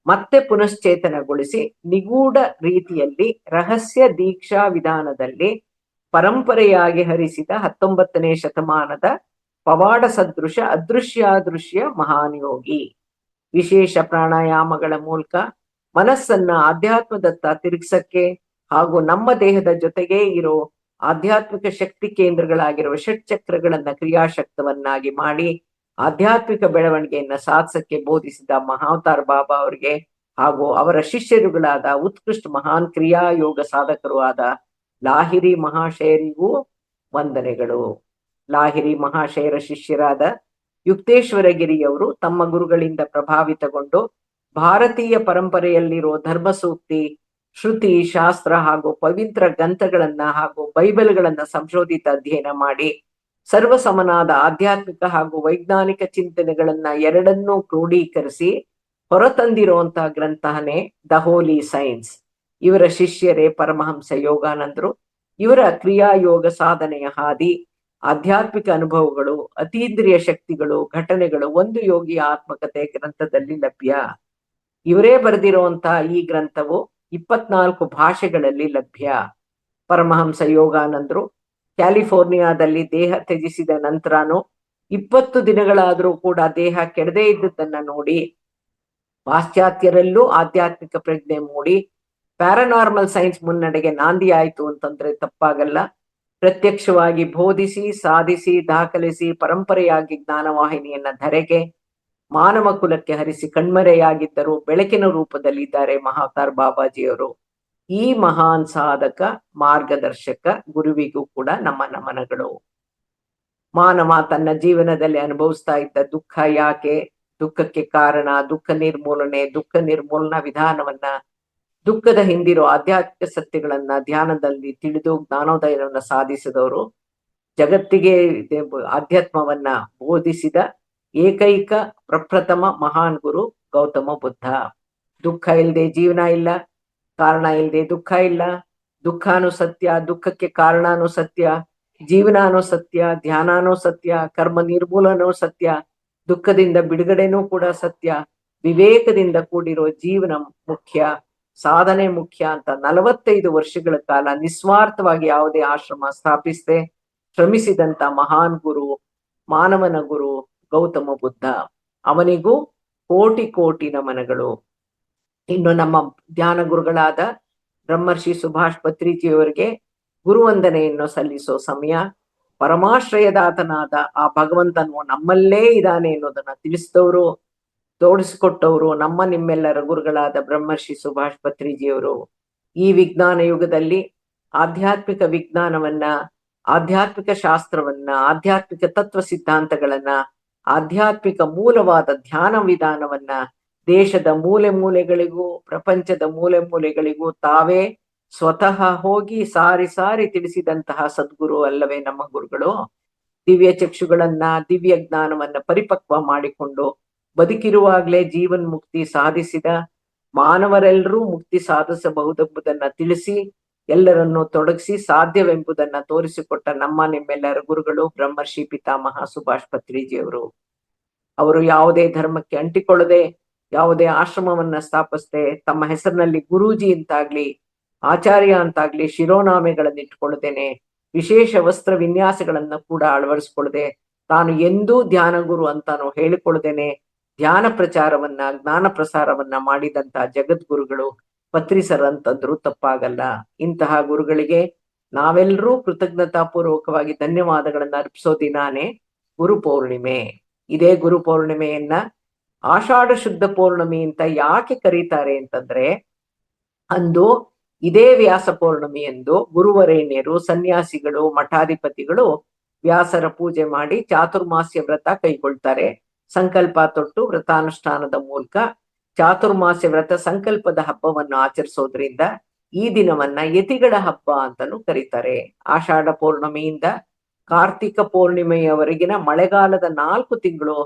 S1: ಮತ್ತೆ ಪುನಶ್ಚೇತನಗೊಳಿಸಿ ನಿಗೂಢ ರೀತಿಯಲ್ಲಿ ರಹಸ್ಯ ದೀಕ್ಷಾ ವಿಧಾನದಲ್ಲಿ ಪರಂಪರೆಯಾಗಿ ಹರಿಸಿದ 19ನೇ ಶತಮಾನದ ಪವಾಡ ಸದೃಶ ಅದೃಶ್ಯಾದೃಶ್ಯ ಮಹಾನ್ ಯೋಗಿ. ವಿಶೇಷ ಪ್ರಾಣಾಯಾಮಗಳ ಮೂಲಕ ಮನಸ್ಸನ್ನ ಆಧ್ಯಾತ್ಮದತ್ತ ತಿರುಗಿಸಕ್ಕೆ ಹಾಗೂ ನಮ್ಮ ದೇಹದ ಜೊತೆಗೇ ಇರೋ ಆಧ್ಯಾತ್ಮಿಕ ಶಕ್ತಿ ಕೇಂದ್ರಗಳಾಗಿರುವ ಷಟ್ಚಕ್ರಗಳನ್ನ ಕ್ರಿಯಾಶಕ್ತವನ್ನಾಗಿ ಮಾಡಿ ಆಧ್ಯಾತ್ಮಿಕ ಬೆಳವಣಿಗೆಯನ್ನ ಸಾಧಿಸಕ್ಕೆ ಬೋಧಿಸಿದ ಮಹಾವತಾರ್ ಬಾಬಾ ಅವರಿಗೆ ಹಾಗೂ ಅವರ ಶಿಷ್ಯರುಗಳಾದ ಉತ್ಕೃಷ್ಟ ಮಹಾನ್ ಕ್ರಿಯಾಯೋಗ ಸಾಧಕರು ಆದ ಲಾಹಿರಿ ಮಹಾಶಯರಿಗೂ ವಂದನೆಗಳು. ಲಾಹಿರಿ ಮಹಾಶಯರ ಶಿಷ್ಯರಾದ ಯುಕ್ತೇಶ್ವರಗಿರಿಯವರು ತಮ್ಮ ಗುರುಗಳಿಂದ ಪ್ರಭಾವಿತಗೊಂಡು ಭಾರತೀಯ ಪರಂಪರೆಯಲ್ಲಿರೋ ಧರ್ಮಸೂಕ್ತಿ, ಶ್ರುತಿ, ಶಾಸ್ತ್ರ ಹಾಗೂ ಪವಿತ್ರ ಗ್ರಂಥಗಳನ್ನ ಹಾಗೂ ಬೈಬಲ್ಗಳನ್ನ ಸಂಶೋಧಿತ ಅಧ್ಯಯನ ಮಾಡಿ ಸರ್ವಸಮನಾದ ಆಧ್ಯಾತ್ಮಿಕ ಹಾಗೂ ವೈಜ್ಞಾನಿಕ ಚಿಂತನೆಗಳನ್ನ ಎರಡನ್ನೂ ಕ್ರೋಢೀಕರಿಸಿ ಹೊರತಂದಿರುವಂತಹ ಗ್ರಂಥನೇ ದ ಹೋಲಿ ಸೈನ್ಸ್. ಇವರ ಶಿಷ್ಯರೇ ಪರಮಹಂಸ ಯೋಗಾನಂದರು. ಇವರ ಕ್ರಿಯಾಯೋಗ ಸಾಧನೆಯ ಹಾದಿ, ಆಧ್ಯಾತ್ಮಿಕ ಅನುಭವಗಳು, ಅತೀಂದ್ರಿಯ ಶಕ್ತಿಗಳು, ಘಟನೆಗಳು ಒಂದು ಯೋಗಿಯ ಆತ್ಮಕತೆ ಗ್ರಂಥದಲ್ಲಿ ಲಭ್ಯ. ಇವರೇ ಬರೆದಿರುವಂತಹ ಈ ಗ್ರಂಥವು 24 ಭಾಷೆಗಳಲ್ಲಿ ಲಭ್ಯ. ಪರಮಹಂಸ ಯೋಗಾನಂದರು ಕ್ಯಾಲಿಫೋರ್ನಿಯಾದಲ್ಲಿ ದೇಹ ತ್ಯಜಿಸಿದ ನಂತರನೂ 20 ದಿನಗಳಾದರೂ ಕೂಡ ದೇಹ ಕೆಡದೇ ಇದ್ದದ್ದನ್ನ ನೋಡಿ ಪಾಶ್ಚಾತ್ಯರಲ್ಲೂ ಆಧ್ಯಾತ್ಮಿಕ ಪ್ರಜ್ಞೆ ಮೂಡಿ ಪ್ಯಾರಾನಾರ್ಮಲ್ ಸೈನ್ಸ್ ಮುನ್ನಡೆಗೆ ನಾಂದಿ ಆಯ್ತು ಅಂತಂದ್ರೆ ತಪ್ಪಾಗಲ್ಲ. ಪ್ರತ್ಯಕ್ಷವಾಗಿ ಬೋಧಿಸಿ, ಸಾಧಿಸಿ, ದಾಖಲಿಸಿ ಪರಂಪರೆಯಾಗಿ ಜ್ಞಾನವಾಹಿನಿಯನ್ನ ಧರೆಗೆ ಮಾನವ ಕುಲಕ್ಕೆ ಹರಿಸಿ ಕಣ್ಮರೆಯಾಗಿದ್ದರು ಬೆಳಕಿನ ರೂಪದಲ್ಲಿದ್ದಾರೆ ಮಹಾವತಾರ್ ಬಾಬಾಜಿಯವರು. ಈ ಮಹಾನ್ ಸಾಧಕ, ಮಾರ್ಗದರ್ಶಕ ಗುರುವಿಗೂ ಕೂಡ ನಮ್ಮ ನಮನಗಳು. ಮಾನವ ತನ್ನ ಜೀವನದಲ್ಲಿ ಅನುಭವಿಸ್ತಾ ಇದ್ದ ದುಃಖ ಯಾಕೆ, ದುಃಖಕ್ಕೆ ಕಾರಣ, ದುಃಖ ನಿರ್ಮೂಲನಾ ವಿಧಾನವನ್ನ, ದುಃಖದ ಹಿಂದಿರೋ ಆಧ್ಯಾತ್ಮಿಕ ಸತ್ಯಗಳನ್ನ ಧ್ಯಾನದಲ್ಲಿ ತಿಳಿದು ಜ್ಞಾನೋದಯವನ್ನ ಸಾಧಿಸಿದವರು, ಜಗತ್ತಿಗೆ ಆಧ್ಯಾತ್ಮವನ್ನ ಬೋಧಿಸಿದ ಏಕೈಕ ಪ್ರಪ್ರಥಮ ಮಹಾನ್ ಗುರು ಗೌತಮ ಬುದ್ಧ. ದುಃಖ ಇಲ್ಲದೆ ಜೀವನ ಇಲ್ಲ, ಕಾರಣ ಇಲ್ಲದೆ ದುಃಖ ಇಲ್ಲ. ದುಃಖಾನು ಸತ್ಯ, ದುಃಖಕ್ಕೆ ಕಾರಣನೂ ಸತ್ಯ, ಜೀವನಾನು ಸತ್ಯ, ಧ್ಯಾನಾನು ಸತ್ಯ, ಕರ್ಮ ನಿರ್ಮೂಲನೂ ಸತ್ಯ, ದುಃಖದಿಂದ ಬಿಡುಗಡೆನೂ ಕೂಡ ಸತ್ಯ. ವಿವೇಕದಿಂದ ಕೂಡಿರೋ ಜೀವನ ಮುಖ್ಯ, ಸಾಧನೆ ಮುಖ್ಯ ಅಂತ 45 ವರ್ಷಗಳ ಕಾಲ ನಿಸ್ವಾರ್ಥವಾಗಿ ಯಾವುದೇ ಆಶ್ರಮ ಸ್ಥಾಪಿಸದೆ ಶ್ರಮಿಸಿದಂತ ಮಹಾನ್ ಗುರು, ಮಾನವನ ಗುರು ಗೌತಮ ಬುದ್ಧ. ಅವನಿಗೂ ಕೋಟಿ ಕೋಟಿ ನಮನಗಳು. ಇನ್ನು ನಮ್ಮ ಧ್ಯಾನ ಗುರುಗಳಾದ ಬ್ರಹ್ಮರ್ಷಿ ಸುಭಾಷ್ ಪತ್ರಿಜಿಯವರಿಗೆ ಗುರುವಂದನೆಯನ್ನು ಸಲ್ಲಿಸೋ ಸಮಯ. ಪರಮಾಶ್ರಯದಾತನಾದ ಆ ಭಗವಂತನು ನಮ್ಮಲ್ಲೇ ಇದ್ದಾನೆ ಅನ್ನೋದನ್ನ ತಿಳಿಸಿದವರು, ತೋಡಿಸಿಕೊಟ್ಟವರು ನಿಮ್ಮೆಲ್ಲರ ಗುರುಗಳಾದ ಬ್ರಹ್ಮರ್ಷಿ ಸುಭಾಷ್ ಪತ್ರಿಜಿಯವರು. ಈ ವಿಜ್ಞಾನ ಯುಗದಲ್ಲಿ ಆಧ್ಯಾತ್ಮಿಕ ವಿಜ್ಞಾನವನ್ನ, ಆಧ್ಯಾತ್ಮಿಕ ಶಾಸ್ತ್ರವನ್ನ, ಆಧ್ಯಾತ್ಮಿಕ ತತ್ವ ಸಿದ್ಧಾಂತಗಳನ್ನ, ಆಧ್ಯಾತ್ಮಿಕ ಮೂಲವಾದ ಧ್ಯಾನ ವಿಧಾನವನ್ನ ದೇಶದ ಮೂಲೆ ಮೂಲೆಗಳಿಗೂ ಪ್ರಪಂಚದ ಮೂಲೆ ಮೂಲೆಗಳಿಗೂ ತಾವೇ ಸ್ವತಃ ಹೋಗಿ ಸಾರಿ ಸಾರಿ ತಿಳಿಸಿದಂತಹ ಸದ್ಗುರು ಅಲ್ಲವೇ ನಮ್ಮ ಗುರುಗಳು. ದಿವ್ಯ ಚಕ್ಷುಗಳನ್ನ, ದಿವ್ಯ ಜ್ಞಾನವನ್ನ ಪರಿಪಕ್ವ ಮಾಡಿಕೊಂಡು ಬದುಕಿರುವಾಗ್ಲೇ ಜೀವನ್ ಮುಕ್ತಿ ಸಾಧಿಸಿದ, ಮಾನವರೆಲ್ಲರೂ ಮುಕ್ತಿ ಸಾಧಿಸಬಹುದೆಂಬುದನ್ನ ತಿಳಿಸಿ ಎಲ್ಲರನ್ನೂ ತೊಡಗಿಸಿ ಸಾಧ್ಯವೆಂಬುದನ್ನ ತೋರಿಸಿಕೊಟ್ಟ ನಿಮ್ಮೆಲ್ಲರ ಗುರುಗಳು ಬ್ರಹ್ಮರ್ಷಿ ಪಿತಾಮಹ ಸುಭಾಷ್ ಪತ್ರಿಜಿಯವರು. ಅವರು ಯಾವುದೇ ಧರ್ಮಕ್ಕೆ ಅಂಟಿಕೊಳ್ಳದೆ, ಯಾವುದೇ ಆಶ್ರಮವನ್ನ ಸ್ಥಾಪಿಸದೆ, ತಮ್ಮ ಹೆಸರಿನಲ್ಲಿ ಗುರೂಜಿ ಅಂತಾಗ್ಲಿ, ಆಚಾರ್ಯ ಅಂತಾಗ್ಲಿ ಶಿರೋನಾಮೆಗಳನ್ನ ಇಟ್ಕೊಳ್ಳದೇನೆ ವಿಶೇಷ ವಸ್ತ್ರ ವಿನ್ಯಾಸಗಳನ್ನ ಕೂಡ ಅಳವಡಿಸ್ಕೊಳ್ಳದೆ, ತಾನು ಎಂದೂ ಧ್ಯಾನ ಗುರು ಅಂತಾನು ಹೇಳಿಕೊಳ್ಳದೇನೆ ಧ್ಯಾನ ಪ್ರಚಾರವನ್ನ, ಜ್ಞಾನ ಪ್ರಸಾರವನ್ನ ಮಾಡಿದಂತ ಜಗದ್ಗುರುಗಳು ಪತ್ರಿಸರ್ ಅಂತಂದ್ರೂ ತಪ್ಪಾಗಲ್ಲ. ಇಂತಹ ಗುರುಗಳಿಗೆ ನಾವೆಲ್ಲರೂ ಕೃತಜ್ಞತಾ ಪೂರ್ವಕವಾಗಿ ಧನ್ಯವಾದಗಳನ್ನ ಅರ್ಪಿಸೋ ದಿನಾನೇ ಗುರು ಪೌರ್ಣಿಮೆ. ಇದೇ ಗುರು ಪೌರ್ಣಿಮೆಯನ್ನ ಆಷಾಢ ಶುದ್ಧ ಪೌರ್ಣಮಿ ಅಂತ ಯಾಕೆ ಕರೀತಾರೆ ಅಂತಂದ್ರೆ, ಅಂದು ಇದೇ ವ್ಯಾಸ ಪೌರ್ಣಮಿ ಎಂದು ಗುರುವರೇಣ್ಯರು, ಸನ್ಯಾಸಿಗಳು, ಮಠಾಧಿಪತಿಗಳು ವ್ಯಾಸರ ಪೂಜೆ ಮಾಡಿ ಚಾತುರ್ಮಾಸ್ಯ ವ್ರತ ಕೈಗೊಳ್ತಾರೆ. ಸಂಕಲ್ಪ ತೊಟ್ಟು ವ್ರತಾನುಷ್ಠಾನದ ಮೂಲಕ ಚಾತುರ್ಮಾಸ್ಯ ವ್ರತ ಸಂಕಲ್ಪದ ಹಬ್ಬವನ್ನು ಆಚರಿಸೋದ್ರಿಂದ ಈ ದಿನವನ್ನ ಯತಿಗಳ ಹಬ್ಬ ಅಂತಾನು ಕರೀತಾರೆ. ಆಷಾಢ ಪೌರ್ಣಮಿಯಿಂದ ಕಾರ್ತಿಕ ಪೌರ್ಣಿಮೆಯವರೆಗಿನ ಮಳೆಗಾಲದ 4 ತಿಂಗಳು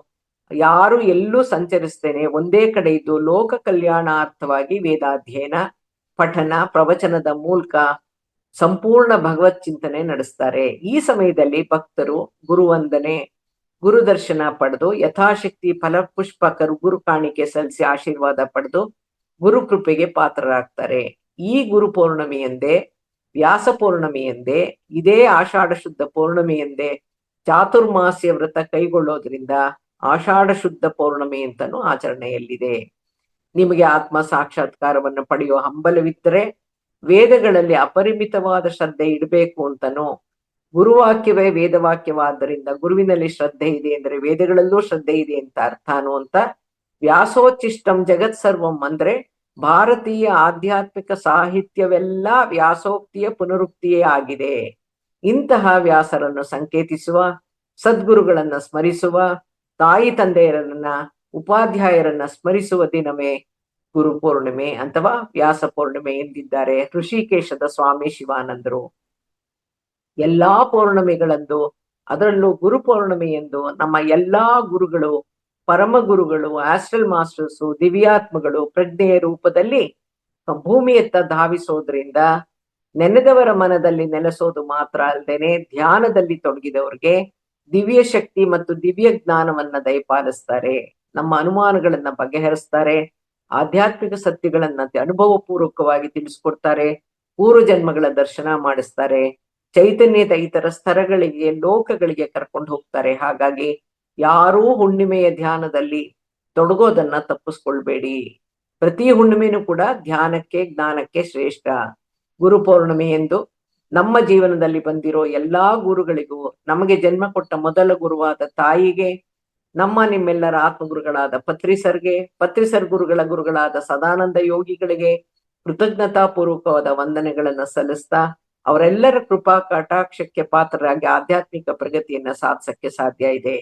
S1: ಯಾರು ಎಲ್ಲೂ ಸಂಚರಿಸ್ತೇನೆ ಒಂದೇ ಕಡೆ ಇದ್ದು ಲೋಕ ಕಲ್ಯಾಣಾರ್ಥವಾಗಿ ವೇದಾಧ್ಯಯನ, ಪಠನ, ಪ್ರವಚನದ ಮೂಲಕ ಸಂಪೂರ್ಣ ಭಗವತ್ ಚಿಂತನೆ ನಡೆಸ್ತಾರೆ. ಈ ಸಮಯದಲ್ಲಿ ಭಕ್ತರು ಗುರುವಂದನೆ, ಗುರು ದರ್ಶನ ಪಡೆದು ಯಥಾಶಕ್ತಿ ಫಲಪುಷ್ಪಕರು ಗುರು ಕಾಣಿಕೆ ಸಲ್ಲಿಸಿ ಆಶೀರ್ವಾದ ಪಡೆದು ಗುರು ಕೃಪೆಗೆ ಪಾತ್ರರಾಗ್ತಾರೆ. ಈ ಗುರು ಪೌರ್ಣಮಿಯಂದೇ, ವ್ಯಾಸ ಪೌರ್ಣಮಿಯಂದೇ, ಇದೇ ಆಷಾಢ ಶುದ್ಧ ಪೌರ್ಣಮಿಯಂದೇ ಚಾತುರ್ಮಾಸ್ಯ ವ್ರತ ಕೈಗೊಳ್ಳೋದ್ರಿಂದ ಆಷಾಢ ಶುದ್ಧ ಪೌರ್ಣಮಿ ಅಂತಾನು ಆಚರಣೆಯಲ್ಲಿದೆ. ನಿಮಗೆ ಆತ್ಮ ಸಾಕ್ಷಾತ್ಕಾರವನ್ನು ಪಡೆಯುವ ಹಂಬಲವಿದ್ದರೆ ವೇದಗಳಲ್ಲಿ ಅಪರಿಮಿತವಾದ ಶ್ರದ್ಧೆ ಇಡಬೇಕು ಅಂತನೋ, ಗುರುವಾಕ್ಯವೇ ವೇದವಾಕ್ಯವಾದ್ದರಿಂದ ಗುರುವಿನಲ್ಲಿ ಶ್ರದ್ಧೆ ಇದೆ ಅಂದ್ರೆ ವೇದಗಳಲ್ಲೂ ಶ್ರದ್ಧೆ ಇದೆ ಅಂತ ಅರ್ಥಾನು ಅಂತ ವ್ಯಾಸೋಚ್ಚಿಷ್ಟಂ ಜಗತ್ ಸರ್ವಂ ಅಂದ್ರೆ ಭಾರತೀಯ ಆಧ್ಯಾತ್ಮಿಕ ಸಾಹಿತ್ಯವೆಲ್ಲ ವ್ಯಾಸೋಕ್ತಿಯ ಪುನರುಕ್ತಿಯೇ ಆಗಿದೆ. ಇಂತಹ ವ್ಯಾಸರನ್ನು ಸಂಕೇತಿಸುವ, ಸದ್ಗುರುಗಳನ್ನ ಸ್ಮರಿಸುವ, ತಾಯಿ ತಂದೆಯರನ್ನ, ಉಪಾಧ್ಯಾಯರನ್ನ ಸ್ಮರಿಸುವ ದಿನವೇ ಗುರು ಪೌರ್ಣಿಮೆ ಅಥವಾ ವ್ಯಾಸ ಪೌರ್ಣಿಮೆ ಎಂದಿದ್ದಾರೆ ಋಷಿಕೇಶದ ಸ್ವಾಮಿ ಶಿವಾನಂದರು. ಎಲ್ಲಾ ಪೌರ್ಣಮಿಗಳಂದು, ಅದರಲ್ಲೂ ಗುರು ಪೌರ್ಣಿಮೆಯೆಂದು ನಮ್ಮ ಎಲ್ಲಾ ಗುರುಗಳು, ಪರಮ ಗುರುಗಳು, ಆಸ್ಟ್ರಲ್ ಮಾಸ್ಟರ್ಸು, ದಿವ್ಯಾತ್ಮಗಳು ಪ್ರಜ್ಞೆಯ ರೂಪದಲ್ಲಿ ಭೂಮಿಯತ್ತ ಧಾವಿಸೋದ್ರಿಂದ ನೆನೆದವರ ಮನದಲ್ಲಿ ನೆಲೆಸೋದು ಮಾತ್ರ ಅಲ್ಲದೇನೆ ಧ್ಯಾನದಲ್ಲಿ ತೊಡಗಿದವರಿಗೆ ದಿವ್ಯ ಶಕ್ತಿ ಮತ್ತು ದಿವ್ಯ ಜ್ಞಾನವನ್ನ ದಯಪಾಲಿಸ್ತಾರೆ. ನಮ್ಮ ಅನುಮಾನಗಳನ್ನ ಬಗೆಹರಿಸ್ತಾರೆ. ಆಧ್ಯಾತ್ಮಿಕ ಸತ್ಯಗಳನ್ನ ಅನುಭವ ಪೂರ್ವಕವಾಗಿ ತಿಳಿಸ್ಕೊಡ್ತಾರೆ. ಪೂರ್ವ ಜನ್ಮಗಳ ದರ್ಶನ ಮಾಡಿಸ್ತಾರೆ. ಚೈತನ್ಯದ ಇತರ ಸ್ತರಗಳಿಗೆ, ಲೋಕಗಳಿಗೆ ಕರ್ಕೊಂಡು ಹೋಗ್ತಾರೆ. ಹಾಗಾಗಿ ಯಾರೂ ಹುಣ್ಣಿಮೆಯ ಧ್ಯಾನದಲ್ಲಿ ತೊಡಗೋದನ್ನ ತಪ್ಪಿಸ್ಕೊಳ್ಬೇಡಿ. ಪ್ರತಿ ಹುಣ್ಣಿಮೆನೂ ಕೂಡ ಧ್ಯಾನಕ್ಕೆ, ಜ್ಞಾನಕ್ಕೆ ಶ್ರೇಷ್ಠ. ಗುರು ಪೌರ್ಣಿಮೆ ಎಂದು ನಮ್ಮ ಜೀವನದಲ್ಲಿ ಬಂದಿರೋ ಎಲ್ಲಾ ಗುರುಗಳಿಗೂ, ನಮಗೆ ಜನ್ಮ ಕೊಟ್ಟ ಮೊದಲ ಗುರುವಾದ ತಾಯಿಗೆ, ನಮ್ಮ ನಿಮ್ಮೆಲ್ಲರ ಆತ್ಮಗುರುಗಳಾದ ಪತ್ರಿಸರ್ಗೆ, ಪತ್ರಿಸರ್ ಗುರುಗಳಾದ ಸದಾನಂದ ಯೋಗಿಗಳಿಗೆ ಕೃತಜ್ಞತಾ ಪೂರ್ವಕವಾದ ವಂದನೆಗಳನ್ನ ಸಲ್ಲಿಸ್ತಾ ಅವರೆಲ್ಲರ ಕೃಪಾ ಕಟಾಕ್ಷಕ್ಕೆ ಪಾತ್ರರಾಗಿ ಆಧ್ಯಾತ್ಮಿಕ ಪ್ರಗತಿಯನ್ನ ಸಾಧಿಸಕ್ಕೆ ಸಾಧ್ಯ ಇದೆ.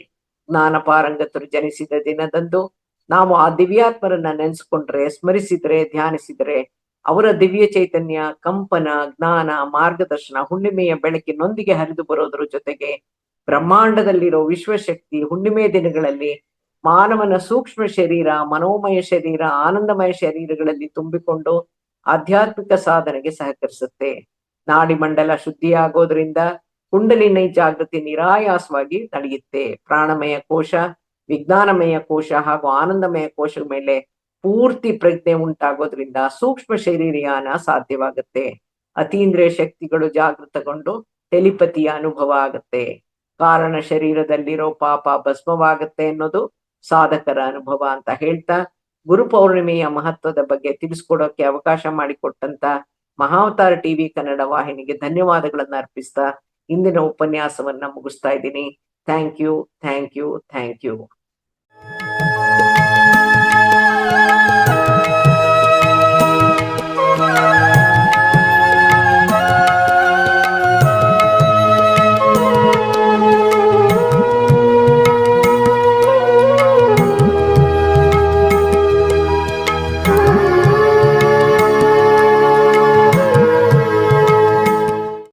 S1: ಜ್ಞಾನ ಪಾರಂಗತರು ಜನಿಸಿದ ದಿನದಂದು ನಾವು ಆ ದಿವ್ಯಾತ್ಮರನ್ನ ನೆನೆಸ್ಕೊಂಡ್ರೆ, ಸ್ಮರಿಸಿದ್ರೆ, ಧ್ಯಾನಿಸಿದ್ರೆ ಅವರ ದಿವ್ಯ ಚೈತನ್ಯ, ಕಂಪನ, ಜ್ಞಾನ, ಮಾರ್ಗದರ್ಶನ ಹುಣ್ಣಿಮೆಯ ಬೆಳಕಿನೊಂದಿಗೆ ಹರಿದು ಬರೋದ್ರ ಜೊತೆಗೆ ಬ್ರಹ್ಮಾಂಡದಲ್ಲಿರೋ ವಿಶ್ವಶಕ್ತಿ ಹುಣ್ಣಿಮೆ ದಿನಗಳಲ್ಲಿ ಮಾನವನ ಸೂಕ್ಷ್ಮ ಶರೀರ, ಮನೋಮಯ ಶರೀರ, ಆನಂದಮಯ ಶರೀರಗಳಲ್ಲಿ ತುಂಬಿಕೊಂಡು ಆಧ್ಯಾತ್ಮಿಕ ಸಾಧನೆಗೆ ಸಹಕರಿಸುತ್ತೆ. ನಾಡಿ ಮಂಡಲ ಶುದ್ಧಿಯಾಗೋದ್ರಿಂದ ಕುಂಡಲಿನಿ ಜಾಗೃತಿ ನಿರಾಯಾಸವಾಗಿ ನಡೆಯುತ್ತೆ. ಪ್ರಾಣಮಯ ಕೋಶ, ವಿಜ್ಞಾನಮಯ ಕೋಶ ಹಾಗೂ ಆನಂದಮಯ ಕೋಶದ ಮೇಲೆ ಪೂರ್ತಿ ಪ್ರಜ್ಞೆ ಉಂಟಾಗೋದ್ರಿಂದ ಸೂಕ್ಷ್ಮ ಶರೀರಿಯಾನ ಸಾಧ್ಯವಾಗುತ್ತೆ. ಅತೀಂದ್ರಿಯ ಶಕ್ತಿಗಳು ಜಾಗೃತಗೊಂಡು ಟೆಲಿಪತಿಯ ಅನುಭವ ಆಗುತ್ತೆ. ಕಾರಣ ಶರೀರದಲ್ಲಿರೋ ಪಾಪ ಭಸ್ಮವಾಗುತ್ತೆ ಅನ್ನೋದು ಸಾಧಕರ ಅನುಭವ ಅಂತ ಹೇಳ್ತಾ, ಗುರು ಪೌರ್ಣಿಮೆಯ ಮಹತ್ವದ ಬಗ್ಗೆ ತಿಳಿಸ್ಕೊಡೋಕೆ ಅವಕಾಶ ಮಾಡಿಕೊಟ್ಟಂತ ಮಹಾವತಾರ ಟಿವಿ ಕನ್ನಡ ವಾಹಿನಿಗೆ ಧನ್ಯವಾದಗಳನ್ನ ಅರ್ಪಿಸ್ತಾ ಇಂದಿನ ಉಪನ್ಯಾಸವನ್ನ ಮುಗಿಸ್ತಾ ಇದ್ದೀನಿ. Thank you.